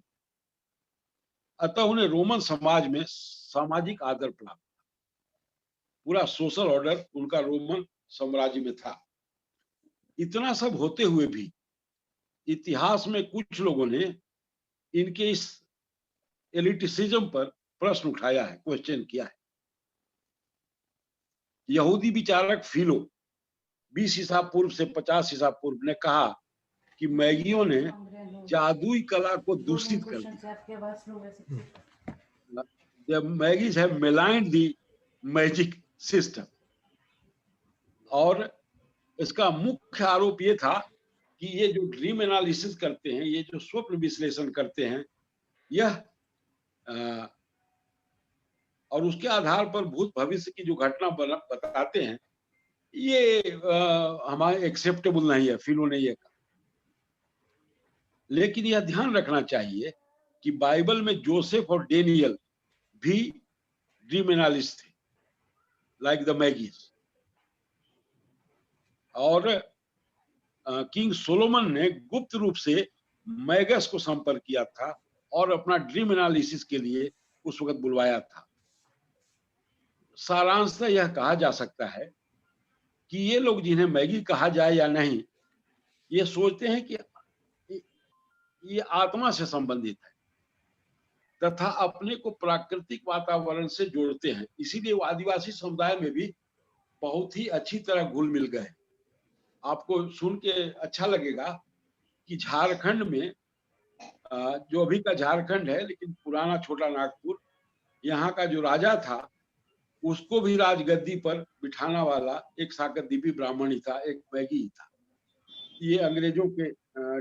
अतः उन्हें रोमन समाज में सामाजिक आदर प्राप्त, पूरा सोशल ऑर्डर उनका रोमन साम्राज्य में था। इतना सब होते हुए भी इतिहास में कुछ लोगों ने इनके इस एलिटिसिज्म पर प्रश्न उठाया है, क्वेश्चन किया है। यहूदी विचारक फिलो 20 ईसा पूर्व से 50 ईसा पूर्व ने कहा कि मैगियों ने जादुई कला को दूषित कर दिया। Magis have maligned the magic system. और इसका मुख्य आरोप ये था कि ये जो ड्रीम एनालिसिस करते हैं, ये जो स्वप्न विश्लेषण करते हैं, यह और उसके आधार पर भूत भविष्य की जो घटना बताते हैं, ये हमारे एक्सेप्टेबल नहीं है, फिलो ने ये कहा। लेकिन यह ध्यान रखना चाहिए कि बाइबल में जोसेफ और डेनियल भी ड्रीम एनालिस्ट थे, लाइक द मैगीज। और किंग सोलोमन ने गुप्त रूप से मैगस को संपर्क किया था और अपना ड्रीम एनालिसिस के लिए उस वक्त बुलवाया था। सारांशतः यह कहा जा सकता है कि ये लोग, जिन्हें मैगी कहा जाए या नहीं, ये सोचते हैं कि ये आत्मा से संबंधित है तथा अपने को प्राकृतिक वातावरण से जोड़ते हैं। इसीलिए वो आदिवासी समुदाय में भी बहुत ही अच्छी तरह घुल मिल गए। आपको सुन के अच्छा लगेगा कि झारखंड में, जो अभी का झारखंड है लेकिन पुराना छोटा नागपुर, यहाँ का जो राजा था उसको भी राजगद्दी पर बिठाना वाला एक साकरदीपी ब्राह्मण ही था, एक मैगी ही था। ये अंग्रेजों के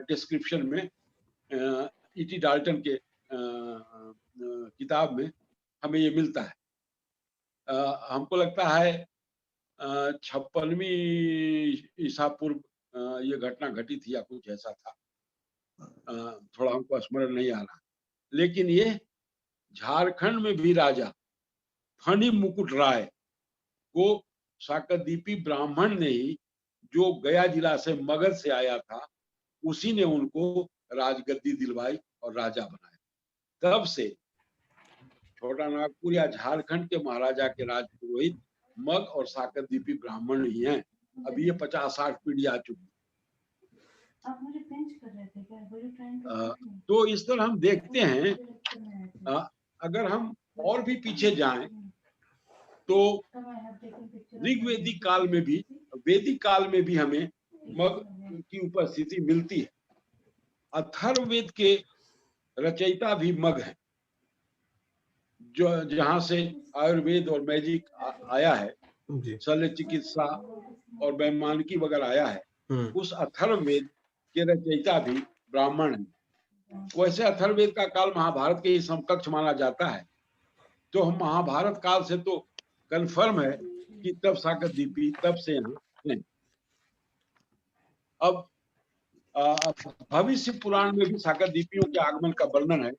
डिस्क्रिप्शन में E.T. डाल्टन के किताब में हमें ये मिलता है। हमको लगता है 56वीं ईसा पूर्व ये घटना घटी थी या कुछ ऐसा था, थोड़ा हमको स्मरण नहीं आ रहा। लेकिन ये झारखंड में भी राजा फणी मुकुट राय को साकरदीपी ब्राह्मण ने ही, जो गया जिला से मगध से आया था, उसी ने उनको राजगद्दी दिलवाई और राजा बनाया। तब से छोटा नागपुर या झारखंड के महाराजा के राजपुरोहित मग और साकरदीपी ब्राह्मण ही हैं। अभी ये 50-60 पीढ़ी आ चुकी। आप मुझे पिंच कर रहे थे क्या? तो इस तरह हम देखते हैं। अगर हम और भी पीछे जाएं तो ऋग्वेदिक काल में भी, वैदिक काल में भी हमें मग की उपस्थिति मिलती है। अथर्ववेद के रचयिता भी मग हैं, जो जहां से आयुर्वेद और मैजिक आया है, शल्य चिकित्सा और वैमानिकी वगैरह आया है, उस अथर्ववेद के रचयिता भी ब्राह्मण हैं। वैसे अथर्ववेद का काल महाभारत के ही समकक्ष माना जाता है, तो हम महाभारत काल से तो कंफर्म है कि तब साकरदीपी तब से यहाँ हैं। अब भविष्य पुराण में भी साकरदीपियों के आगमन का वर्णन है,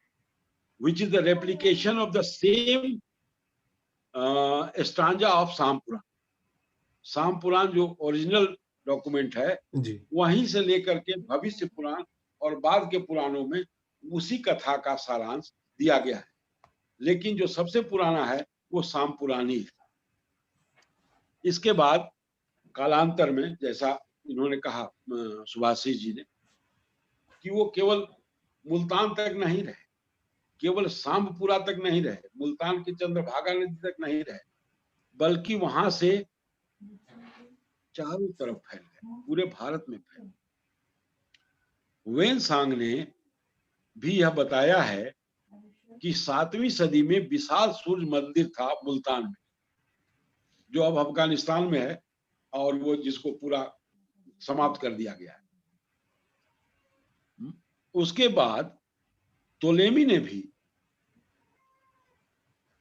which is the replication of the same stanza of साम पुराण। साम पुराण जो ओरिजिनल डॉक्यूमेंट है वहीं से लेकर के भविष्य पुराण और बाद के पुराणों में उसी कथा का सारांश दिया गया है। लेकिन जो सबसे पुराना है वो साम पुराण ही है। इसके बाद कालांतर में, जैसा इन्होंने कहा सुभाषिस जी ने, कि वो केवल मुल्तान तक नहीं रहे, केवल सांबपुरा तक नहीं रहे, मुल्तान की चंद्रभागा नदी तक नहीं रहे, बल्कि वहां से चारों तरफ फैल गए, पूरे भारत में फैल गए। वेनसांग ने भी यह बताया है कि 7वीं सदी में विशाल सूर्य मंदिर था मुल्तान में, जो अब अफगानिस्तान में है और वो जिसको पूरा समाप्त कर दिया गया है। उसके बाद टोलेमी ने भी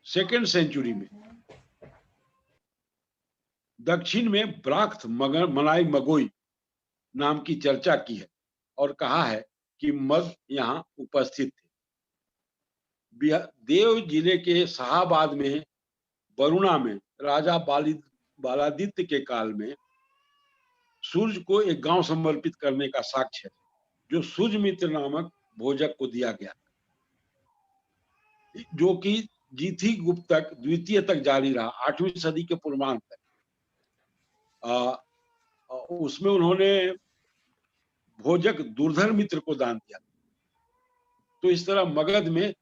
2nd सेंचुरी में दक्षिण में ब्राख्त मनाई मगोई नाम की चर्चा की है और कहा है कि मग यहाँ उपस्थित थे। देव जिले के शाहाबाद में वरुणा में राजा बालादित्य के काल में सूर्य को एक गांव समर्पित करने का साक्ष्य है, जो सूर्यमित्र नामक भोजक को दिया गया, जो कि जीथी गुप्त तक द्वितीय तक जारी रहा, 8वीं सदी के पूर्वांत तक। उसमें उन्होंने भोजक दुर्धर मित्र को दान दिया। तो इस तरह मगध में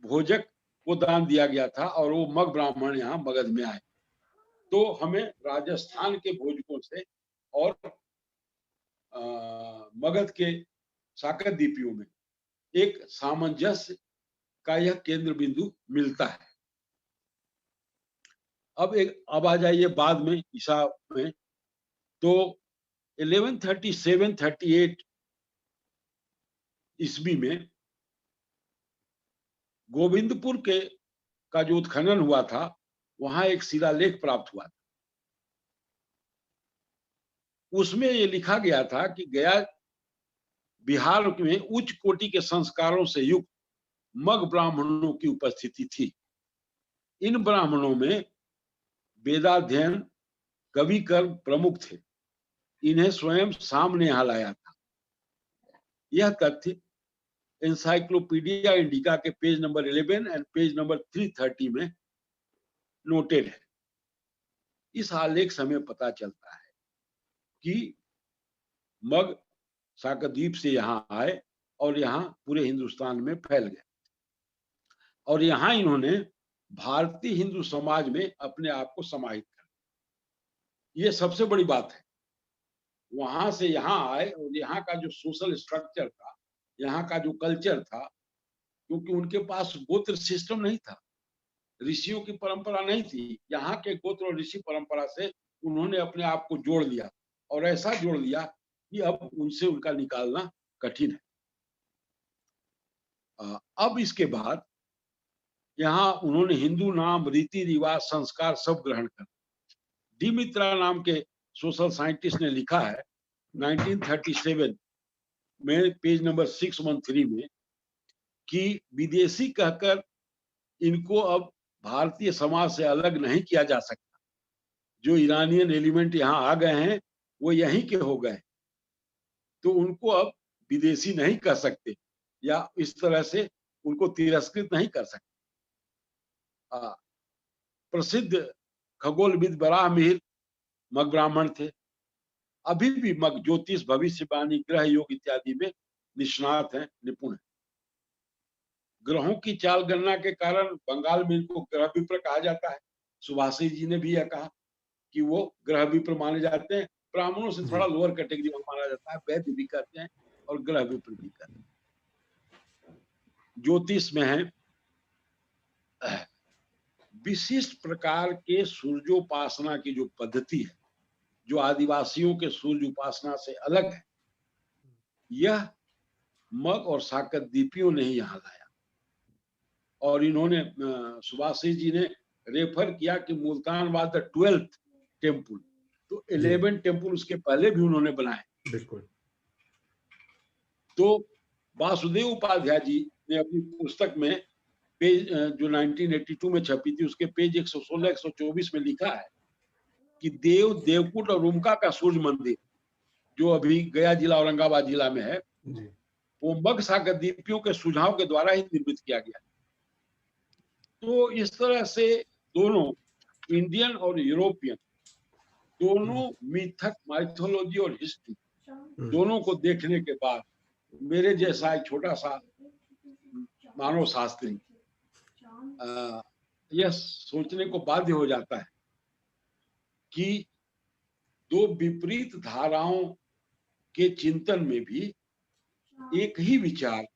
भोजक को दान दिया गया था और वो मग ब्राह्मण यहाँ मगध में आए। तो हमें राजस्थान के भोजकों से और मगध के साकरदीपियों में एक सामंजस्य का यह केंद्र बिंदु मिलता है। अब आ जाइए बाद में ईसा में, तो 1137-38 ईस्वी में गोविंदपुर का जो उत्खनन हुआ था, वहां एक शिलालेख प्राप्त हुआ था। उसमें ये लिखा गया था कि गया बिहार में उच्च कोटि के संस्कारों से युक्त मग ब्राह्मणों की उपस्थिति थी। इन ब्राह्मणों में वेदाध्ययन कवि कर्म प्रमुख थे। इन्हें स्वयं सामने यहाँ लाया था। यह तथ्य एनसाइक्लोपीडिया इंडिका के page number 11 and page number 330 में नोटेड है। इस आलेख से हमें पता चलता है कि मग साकद्वीप से यहाँ आए और यहाँ पूरे हिंदुस्तान में फैल गए और यहाँ इन्होंने भारतीय हिंदू समाज में अपने आप को समाहित कर, ये सबसे बड़ी बात है। वहां से यहाँ आए और यहाँ का जो सोशल स्ट्रक्चर था, यहाँ का जो कल्चर था, क्योंकि उनके पास गोत्र सिस्टम नहीं था, ऋषियों की परंपरा नहीं थी, यहाँ के गोत्र और ऋषि परंपरा से उन्होंने अपने आप को जोड़ लिया और ऐसा जोड़ लिया कि अब उनसे उनका निकालना कठिन है। अब इसके बाद यहाँ उन्होंने हिंदू नाम, रीति रिवाज, संस्कार सब ग्रहण कर। डिमित्रा नाम के सोशल साइंटिस्ट ने लिखा है 1937 में पेज नंबर 613 में कि विदेशी कहकर इनको अब भारतीय समाज से अलग नहीं किया जा सकता। जो ईरानियन एलिमेंट यहाँ आ गए हैं वो यहीं के हो गए, तो उनको अब विदेशी नहीं कह सकते या इस तरह से उनको तिरस्कृत नहीं कर सकते। प्रसिद्ध खगोलविद बराह मिहिर मग ब्राह्मण थे। अभी भी मग ज्योतिष, भविष्यवाणी, ग्रह योग इत्यादि में निष्णात हैं, निपुण हैं। ग्रहों की चाल गणना के कारण बंगाल में इनको ग्रह विप्र कहा जाता है। सुभाषी जी ने भी यह कहा कि वो ग्रह विप्र माने जाते हैं। ब्राह्मणों से थोड़ा लोअर कैटेगरी में माना जाता है, वैद्य भी कहते हैं और ग्रह विप्र भी कहते हैं। ज्योतिष में है विशिष्ट प्रकार के सूर्योपासना की जो पद्धति है, जो आदिवासियों के सूर्य उपासना से अलग है, यह मग और साकद्वीपियों ने ही यहाँ लाया। और इन्होंने सुभाषी जी ने रेफर किया कि Multan was the 12th temple, तो 11 टेम्पल उसके पहले भी उन्होंने बनाए। बिल्कुल। तो वासुदेव उपाध्याय जी ने अपनी पुस्तक में पेज जो 1982 में छपी थी उसके पेज 116-124 में लिखा है कि देवकुट और रुमका का सूर्य मंदिर जो अभी गया जिला औरंगाबाद जिला में है, वो मग साकद्वीपियों के सुझाव के द्वारा ही निर्मित किया गया। तो इस तरह से दोनों इंडियन और यूरोपियन दोनों मिथक, माइथोलॉजी और हिस्ट्री दोनों को देखने के बाद मेरे जैसा एक छोटा सा मानव शास्त्री यह सोचने को बाध्य हो जाता है कि दो विपरीत धाराओं के चिंतन में भी एक ही विचार,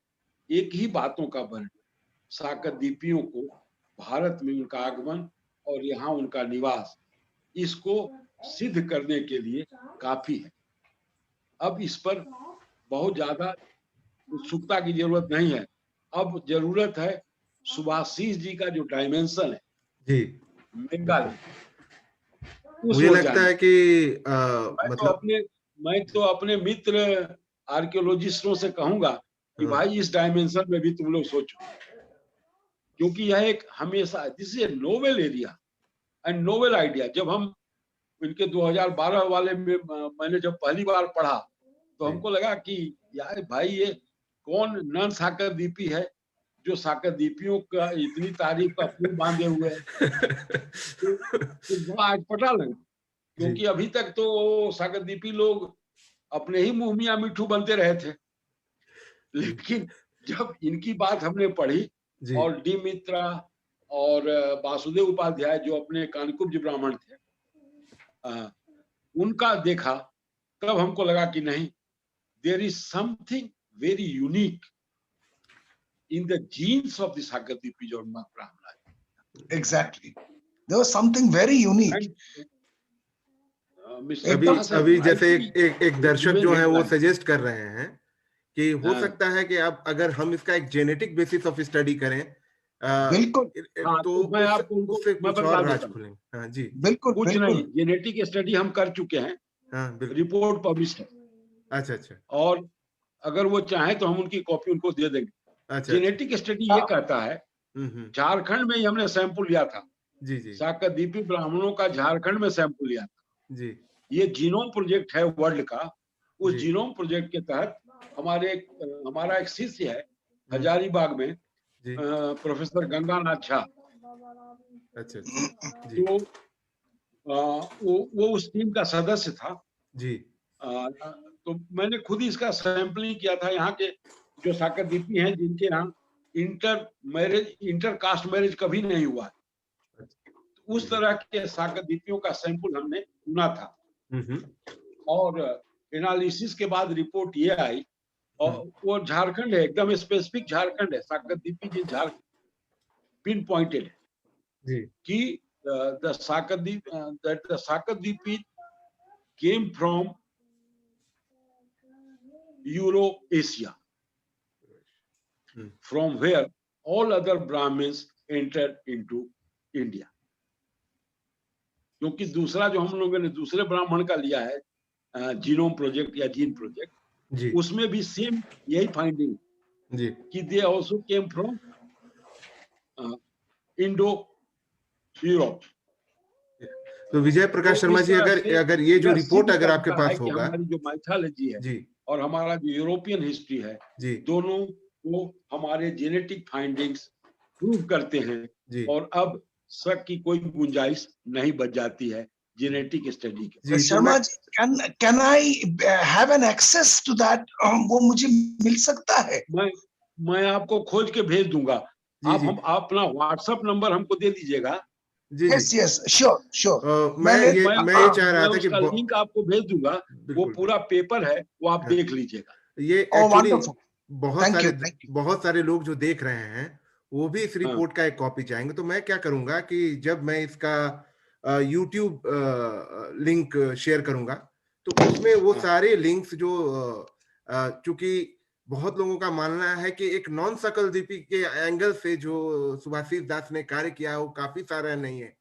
एक ही बातों का वर्णन, साकद्वीपियों को भारत में उनका आगमन और यहाँ उनका निवास, इसको सिद्ध करने के लिए काफी है। अब इस पर बहुत ज्यादा उत्सुकता की जरूरत नहीं है। अब जरूरत है सुभाषिस जी का जो डायमेंशन है जी, मेघालय, मुझे लगता है कि मैं तो अपने मित्र आर्कियोलॉजिस्टों से कहूंगा कि भाई इस डायमेंशन में भी तुम लोग सोचो, क्योंकि यह एक हमेशा this is a novel area and novel idea. जब हम इनके 2012 वाले में मैंने जब पहली बार पढ़ा तो हमको लगा कि यार भाई ये कौन नन साकद्वीपी है जो साकद्वीपियों का इतनी तारीफ का पुल बांधे हुए है। तो आज पता लगा, क्योंकि अभी तक तो साकद्वीपी लोग अपने ही मुंह मियां मिठू बनते रहे थे, लेकिन जब इनकी बात हमने पढ़ी और डी मित्रा और वासुदेव उपाध्याय जो अपने कानकुब्ज ब्राह्मण थे उनका देखा, तब हमको लगा कि नहीं, there is something very unique in the genes of the Sagadipis or Mag Brahmana. Exactly. There was something very unique. अभी जैसे एक दर्शक जो है वो सजेस्ट कर रहे हैं कि हो सकता है कि आप अगर हम इसका एक जेनेटिक बेसिस ऑफ स्टडी करें बिल्कुल, तो मैं आपको उनसे बता देता हूं। हाँ जी, बिल्कुल, कुछ नहीं, जेनेटिक स्टडी हम कर चुके हैं, रिपोर्ट पब्लिश है। अच्छा, और अगर वो चाहे तो हम उनकी कॉपी उनको दे देंगे। जेनेटिक स्टडी ये कहता है, झारखंड में ही हमने सैंपल लिया था जी, साकद्वीपी ब्राह्मणों का झारखंड में सैंपल लिया था जी, ये जीनोम प्रोजेक्ट है वर्ल्ड का, उस जी। जीनोम प्रोजेक्ट के तहत हमारा एक शिष्य है हजारीबाग में, जी। प्रोफेसर गंगानाथ झा। अच्छा अच्छा। जी तो वो उस टीम का सदस्य था। जी। तो मैंने खुद ही इसका सैंपलिंग किया था। यहाँ के जो साकरदीपी हैं जिनके यहाँ इंटर कास्ट मैरिज कभी नहीं हुआ, तो उस तरह के साकरदीपियों का सैंपल हमने चुना था। और एनालिसिस के बाद रिपोर्ट ये आई, और वो झारखंड है, एकदम स्पेसिफिक झारखंड है, साकरदीपी जी झारखंड पिन पॉइंटेड है जी। कि the साकरदीपी came from Euro-Asia, from where all other Brahmins entered into India. क्योंकि दूसरा जो हम लोगों ने दूसरे ब्राह्मण का लिया है जीनोम प्रोजेक्ट या जीन प्रोजेक्ट, जी। उसमें भी सेम यही फाइंडिंग जी। कि they also came from Indo Europe. तो विजय प्रकाश शर्मा जी, अगर ये जो रिपोर्ट अगर आपके पास होगा, हमारी जो माइथोलॉजी है जी, और हमारा जो यूरोपियन हिस्ट्री है, जी, दोनों को हमारे जेनेटिक फाइंडिंग्स प्रूव करते हैं, जी, और अब शक की कोई गुंजाइश नहीं बच जाती है जेनेटिक स्टडी के। जी। Sharma ji, can I have an access to that? वो मुझे मिल सकता है? मैं आपको खोज के भेज दूंगा। जी, जी। आप अपना व्हाट्सएप नंबर हमको दे दीजिएगा। जी, यस जी। Yes, sure sure. मैं ये चाह रहा था कि उसका लिंक आपको भेज दूंगा। वो बिल्कुल पूरा पेपर है, वो आप हाँ। देख लीजिएगा। ये ओह एक्चुअली वंडरफुल, थैंक यू। बहुत सारे लोग जो देख रहे हैं वो भी इस हाँ। रिपोर्ट का एक कॉपी चाहेंगे। तो मैं क्या करूंगा कि जब मैं इसका यूट्यूब लिंक शेयर करूंगा, तो उसमें वो हाँ। सारे लिंक्स जो चूंकि बहुत लोगों का मानना है कि एक नॉन सकलदीपी के एंगल से जो सुभाषिस दास ने कार्य किया है वो काफी सारा नहीं है,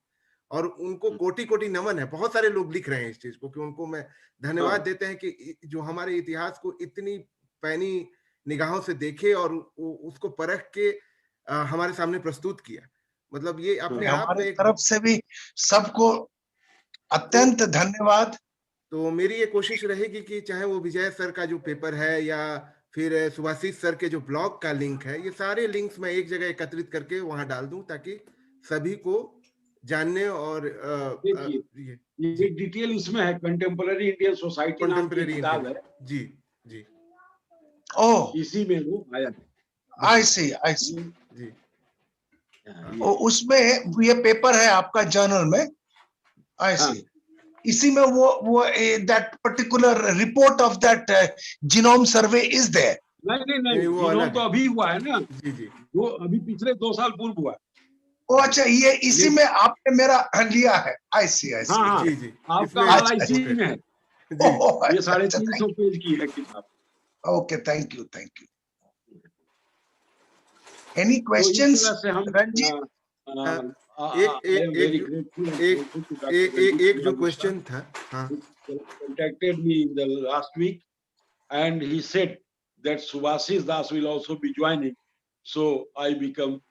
और उनको कोटि कोटि नमन है। बहुत सारे लोग लिख रहे हैं इस चीज को, कि उनको मैं धन्यवाद देते हैं कि जो हमारे इतिहास को इतनी पैनी निगाहों से देखे और उसको परख के हमारे सामने प्रस्तुत किया। मतलब ये अपने आप हमारे में एक, तरफ से भी सबको अत्यंत धन्यवाद। तो मेरी ये कोशिश रहेगी कि चाहे वो विजय सर का जो पेपर है या फिर सुभाषिस सर के जो ब्लॉग का लिंक है, ये सारे लिंक्स मैं एक जगह एकत्रित करके वहां डाल दूं, ताकि सभी को जानने और देखिए, जी, ये डिटेल इसमें है। कंटेम्पररी इंडियन सोसाइटी नाम की कंटेम्परेरी किताब इंडियन, है। जी, जी, ओह, इसी में वो आया है। आई सी। जी। उसमें ये पेपर है आपका जर्नल में, आई सी। इसी में वो that particular report of that genome survey is there. नहीं, वो जीनोम अलग तो है। अभी हुआ है ना, जी, जी, वो अभी पिछले 2 साल पूर्व हुआ है। ओ अच्छा, ये इसी में आपने मेरा लिया है। आई सी। हाँ, जी, जी। आपका इसमें वाला अच्छा, इसी में है। जी, ये 350 पेज की है किताब। Okay, thank you. एनी तो इस क्वेश्चंस तरह से हम रंजीत? एक जो क्वेश्चन था, हाँ, contacted me in the last week, and he said that Subhasis Das will also be joining. So I become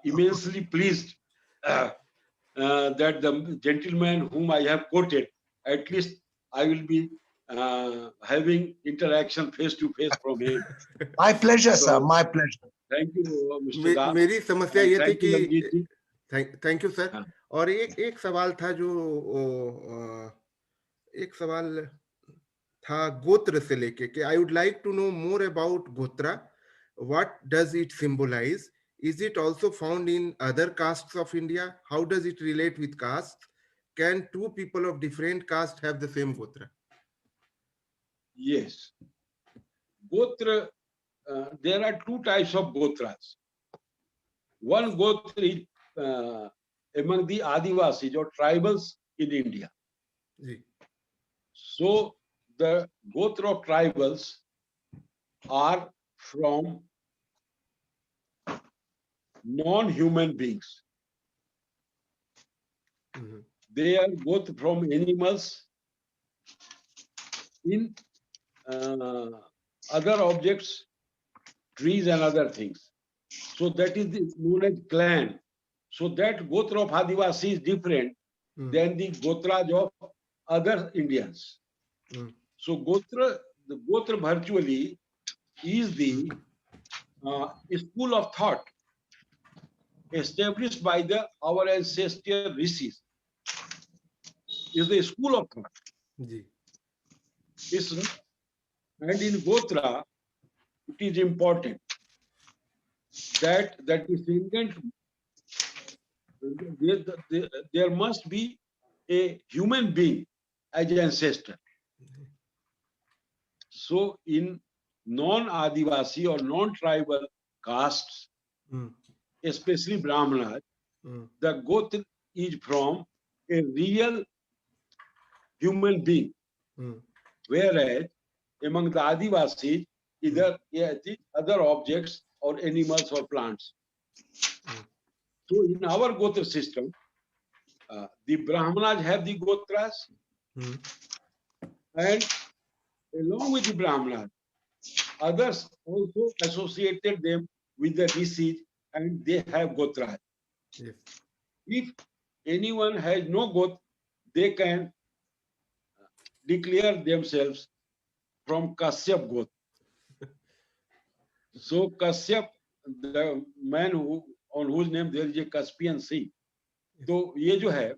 immensely pleased that the gentleman whom I have quoted, at least I will be having interaction face to face from him. My pleasure, So, sir. My pleasure. Thank you, Mr. Das. मेरी समस्या ये थी कि thank you sir. हाँ। और एक सवाल था जो एक सवाल था गोत्र से लेके, कि I would like to know more about gotra, what does it symbolise, is it also found in other castes of India, how does it relate with caste, can two people of different caste have the same gotra? Yes. Gotra, there are 2 types of gotras. One gotra is among the Adivasis or tribals in India. Ji, So the gotra of tribals are from non-human beings. They are both from animals, in other objects, trees and other things. So that is known as clan. So that gotra of Adivasi is different than the gotras of other Indians. So the Gotra virtually is the school of thought established by our ancestral rishis. Is the school of thought. And in Gotra, it is important that descendant, there must be a human being as an ancestor. So in non-Adivasi or non-tribal castes, especially Brahmanas, the Gotra is from a real human being, whereas among the Adivasis, either other objects or animals or plants. So in our Gotra system, the Brahmanas have the Gotras, and along with the Brahmanas, others also associated them with the rishis, and they have Gotras. Yes. If anyone has no Gotra, they can declare themselves from Kashyap Gotra. So Kashyap, the man on whose name there is a Caspian Sea. तो ये जो है,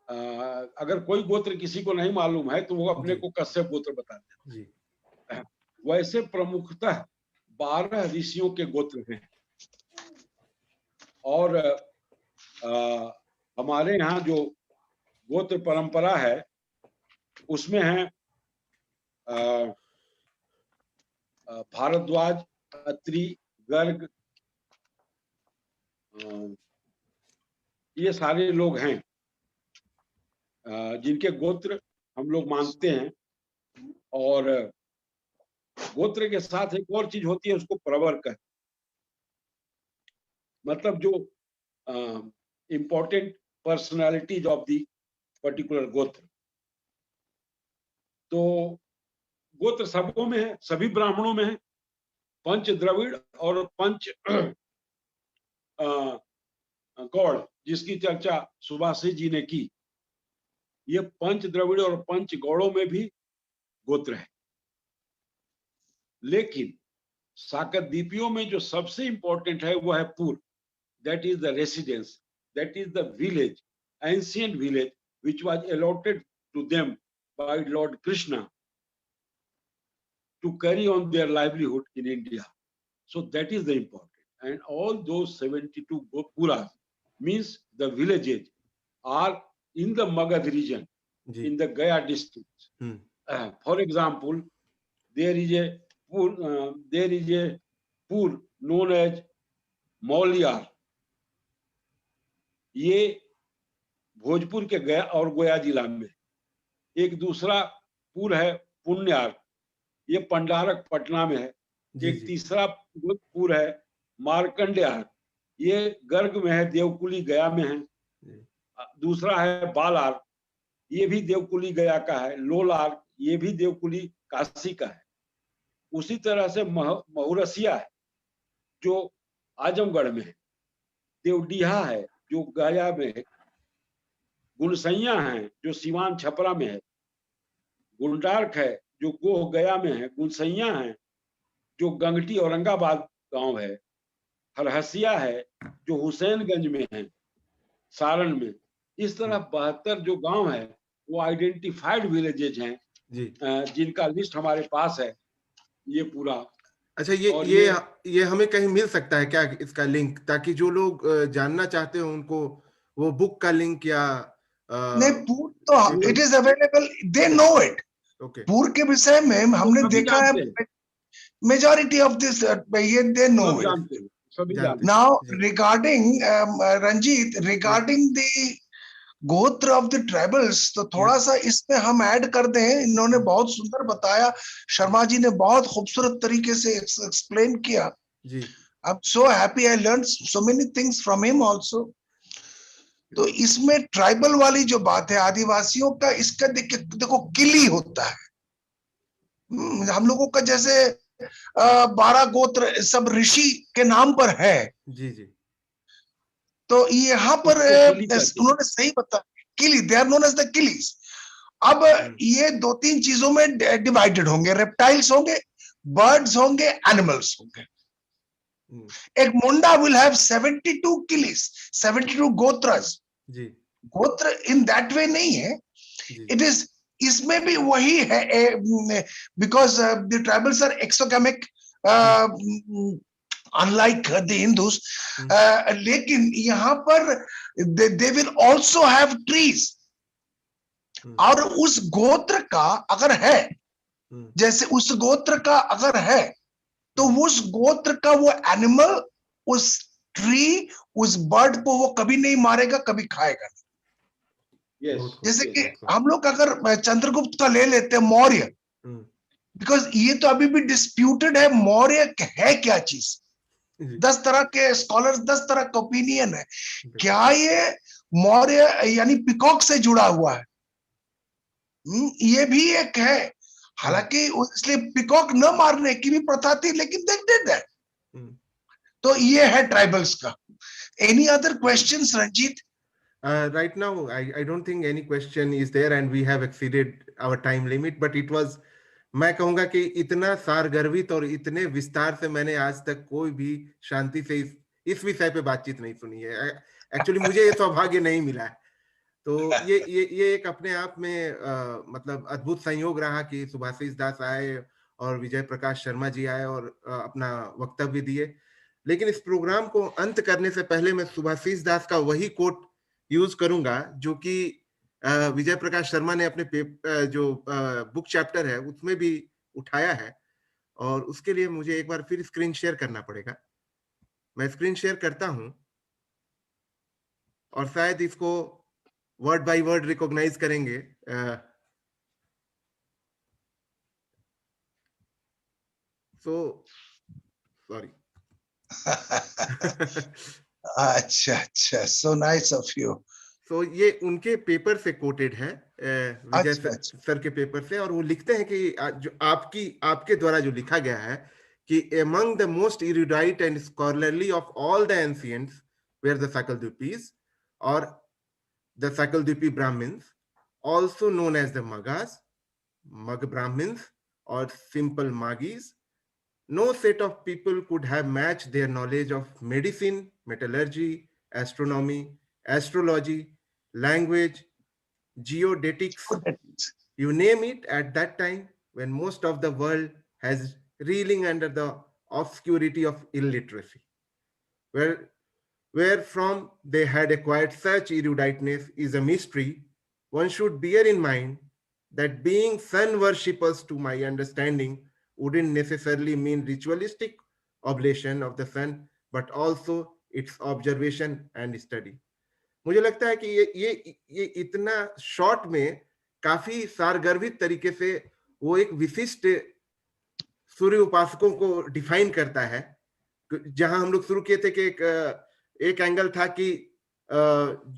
अगर कोई गोत्र किसी को नहीं मालूम है तो वो अपने को कश्यप गोत्र बताते हैं। वैसे प्रमुखतः 12 ऋषियों के गोत्र हैं, और हमारे यहाँ जो गोत्र परंपरा है उसमें है भारद्वाज, अत्रि, गर्ग, ये सारे लोग हैं जिनके गोत्र हम लोग मानते हैं। और गोत्र के साथ एक और चीज होती है, उसको प्रवर्ग है, मतलब जो important personalities of the particular गोत्र। तो गोत्र सबों में है, सभी ब्राह्मणों में है। पंच द्रविड़ और पंच गौड़, जिसकी चर्चा सुभाषिस जी ने की, ये पंच द्रविड़ और पंच गौड़ों में भी गोत्र है। लेकिन साकरद्वीपियों में जो सबसे इंपॉर्टेंट है वो है पुर, that is the residence, that is the village, ancient village which was allotted to them by Lord Krishna to carry on their livelihood in India. So that is the important. And all those 72 puras, means the villages, are in the Magad region, in the Gaya district. For example, there is a pur known as Mauliar. ये भोजपुर के गया और गोया जिला में। एक दूसरा पुर है पुण्यार, ये पंडारक पटना में है। एक तीसरा पुर है मार्कंडेयार, ये गर्ग में है, देवकुली गया में है। दूसरा है बालार, ये भी देवकुली गया का है। लोलार, ये भी देवकुली काशी का है। उसी तरह से महुरसिया है जो आजमगढ़ में है। देवडीहा है जो गया में है। गुलसैया है जो सिवान छपरा में है। गुंडार्क है जो गोह गया में है। गुलसैया है जो गंगटी औरंगाबाद गांव है। हरहसिया है जो हुसैनगंज में है, सारण में। इस तरह 72 जो गांव है वो आइडेंटिफाइड विलेजेज हैं, जिनका लिस्ट हमारे पास है। ये पूरा अच्छा, ये हमें कहीं मिल सकता है क्या इसका लिंक, ताकि जो लोग जानना चाहते हो उनको वो बुक का लिंक या नहीं, पूर तो it is available, they know it. पूर के विषय में हमने देखा है मेजॉरिटी ऑफ दिस ये they know it. Now regarding Ranjit, regarding the gotra of the tribals, तो थोड़ा सा इसमें हम ऐड कर दें। इन्होंने बहुत सुंदर बताया, शर्मा जी ने बहुत खूबसूरत तरीके से एक्सप्लेन किया। I am so happy, I learn so many things from him also. तो इसमें ट्राइबल वाली जो बात है आदिवासियों का, इसका देखो किली होता है। हम लोगों का जैसे 12 गोत्र सब ऋषि के नाम पर है। तो यहाँ पर उन्होंने सही बताया, Killi, they are known as the Killis. अब ये 2-3 चीजों में डिवाइडेड होंगे, रेप्टाइल्स होंगे, बर्ड्स होंगे, एनिमल्स होंगे। एक मुंडा विल हैव 72 किलीस, 72 गोत्रस। जी गोत्र इन दैट वे नहीं है, जी इट इज, इसमें भी वही है, because the tribals are exogamic unlike the Hindus, लेकिन यहाँ पर they will also have trees. और उस गोत्र का अगर है, जैसे उस गोत्र का अगर है, तो उस गोत्र का वो एनिमल, उस ट्री, उस बर्ड को वो कभी नहीं मारेगा, कभी खाएगा। जैसे कि हम लोग अगर चंद्रगुप्त का ले लेते हैं, मौर्य, बिकॉज ये तो अभी भी डिस्प्यूटेड है, मौर्य है क्या चीज। 10 तरह के स्कॉलर्स, 10 तरह का ओपिनियन है, क्या ये मौर्य यानी पिकॉक से जुड़ा हुआ है। ये भी एक है, हालांकि इसलिए पिकॉक न मारने की भी प्रथा थी, लेकिन देख डिड दैट। तो ये है ट्राइबल्स का। Any other questions Ranjit? Right now, I don't think any question is there, and we have exceeded our time limit. But it was, मैं कहूँगा कि इतना सारगर्भित और इतने विस्तार से मैंने आज तक कोई भी शांति से इस विषय पे बातचीत नहीं सुनी है। एक्चुअली मुझे ये सौभाग्य नहीं मिला है। तो ये एक अपने आप में मतलब अद्भुत संयोग रहा कि सुभाषिस दास आए और विजय प्रकाश शर्मा जी आए और अपना वक्तव्य दिए। लेकिन इस प्रोग्राम को अंत करने से पहले मैं सुभाषिस दास का वही कोट यूज करूंगा जो कि विजय प्रकाश शर्मा ने अपने जो बुक चैप्टर है उसमें भी उठाया है, और उसके लिए मुझे एक बार फिर स्क्रीन शेयर करना पड़ेगा। मैं स्क्रीन शेयर करता हूं और शायद इसको वर्ड बाय वर्ड रिकॉग्नाइज करेंगे। सॉरी। अच्छा, सो नाइस ऑफ यू। तो ये उनके पेपर से कोटेड है, विजय सर के पेपर से, और वो लिखते हैं कि जो आपके द्वारा जो लिखा गया है कि among the most erudite and scholarly of all the ancients were the Sakaldupis or the Sakaldupi Brahmins, also known as the Magas, Mag Brahmins or simple Magis. No set of people could have matched their knowledge of medicine, metallurgy, astronomy, astrology, language, geodetics, you name it, at that time when most of the world has reeling under the obscurity of illiteracy. Where from they had acquired such eruditeness is a mystery. One should bear in mind that being sun worshippers, to my understanding, wouldn't necessarily mean ritualistic oblation of the sun, but also its observation and study. मुझे लगता है कि ये इतना short में काफी सारगर्भित तरीके से वो एक विशिष्ट सूर्य उपासकों को डिफाइन करता है। जहां हम लोग शुरू किए थे कि एक एंगल था कि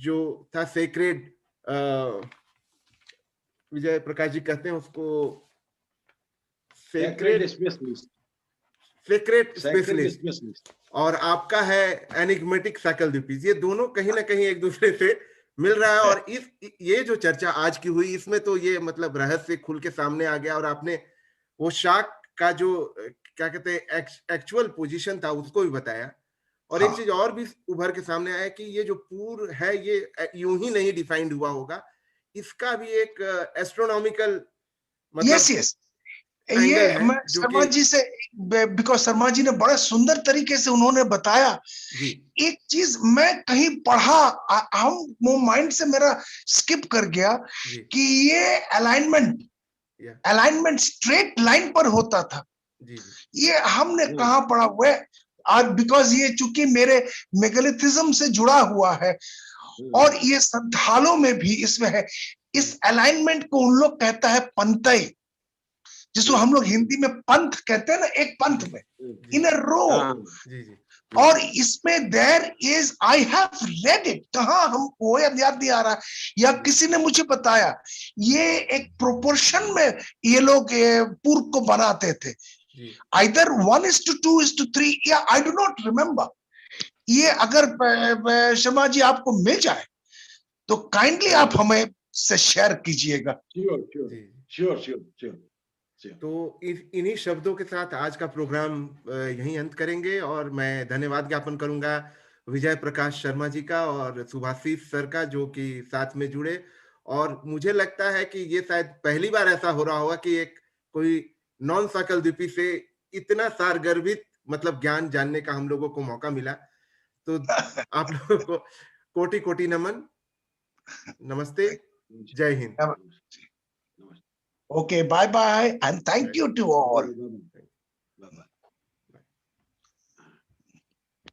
जो था सेक्रेड, विजय प्रकाश जी कहते हैं उसको सेक्रेड स्पेशलिस्ट, और आपका है एनिग्मेटिक सैकल्ड्यूपीज। ये दोनों कहीं ना कहीं एक दूसरे से मिल रहा है, और ये जो चर्चा आज की हुई इसमें तो ये मतलब रहस्य खुल के सामने आ गया, और आपने वो शाक का जो क्या कहते हैं एक्चुअल पोजीशन था उसको भी बताया। और एक चीज और भी उभर के सामने आया कि ये जो पूर्व है ये यूं ही नहीं डिफाइंड हुआ होगा, इसका भी एक एस्ट्रोनॉमिकल मतलब ये मैं शर्मा जी से, बिकॉज शर्मा जी ने बड़े सुंदर तरीके से उन्होंने बताया। एक चीज मैं कहीं पढ़ा, हम माइंड से मेरा स्किप कर गया कि ये अलाइनमेंट स्ट्रेट लाइन पर होता था। ये हमने कहाँ पढ़ा हुआ है आज, बिकॉज ये चूंकि मेरे मेगालिथिज्म से जुड़ा हुआ है, और ये संथालों में भी इसमें है। इस अलाइनमेंट को उन लोग कहता है पंतई, जिसको हम लोग हिंदी में पंथ कहते हैं ना, एक पंथ में इन अ रो। और इसमें there is, I have read it, कहाँ हम वो याद नहीं आ रहा, या किसी ने मुझे बताया, ये एक प्रोपोर्शन में ये लोग पूर्व को बनाते थे, आइदर 1:2:3, या आई डू नॉट रिमेम्बर। ये अगर शर्मा जी आपको मिल जाए तो काइंडली आप हमें से शेयर कीजिएगा। Sure, sure, जी। sure, sure, sure, sure. तो इन्हीं शब्दों के साथ आज का प्रोग्राम यहीं अंत करेंगे और मैं धन्यवाद ज्ञापन करूंगा विजय प्रकाश शर्मा जी का और सुभाषिस सर का, जो कि साथ में जुड़े। और मुझे लगता है कि ये शायद पहली बार ऐसा हो रहा होगा कि एक कोई नॉन साकल द्वीपी से इतना सारगर्भित मतलब ज्ञान जानने का हम लोगों को मौका मिला। तो आप लोगों को कोटि कोटि नमन, नमस्ते, जय Hind. Namaste. Okay, bye bye, and thank you to all. Bye-bye.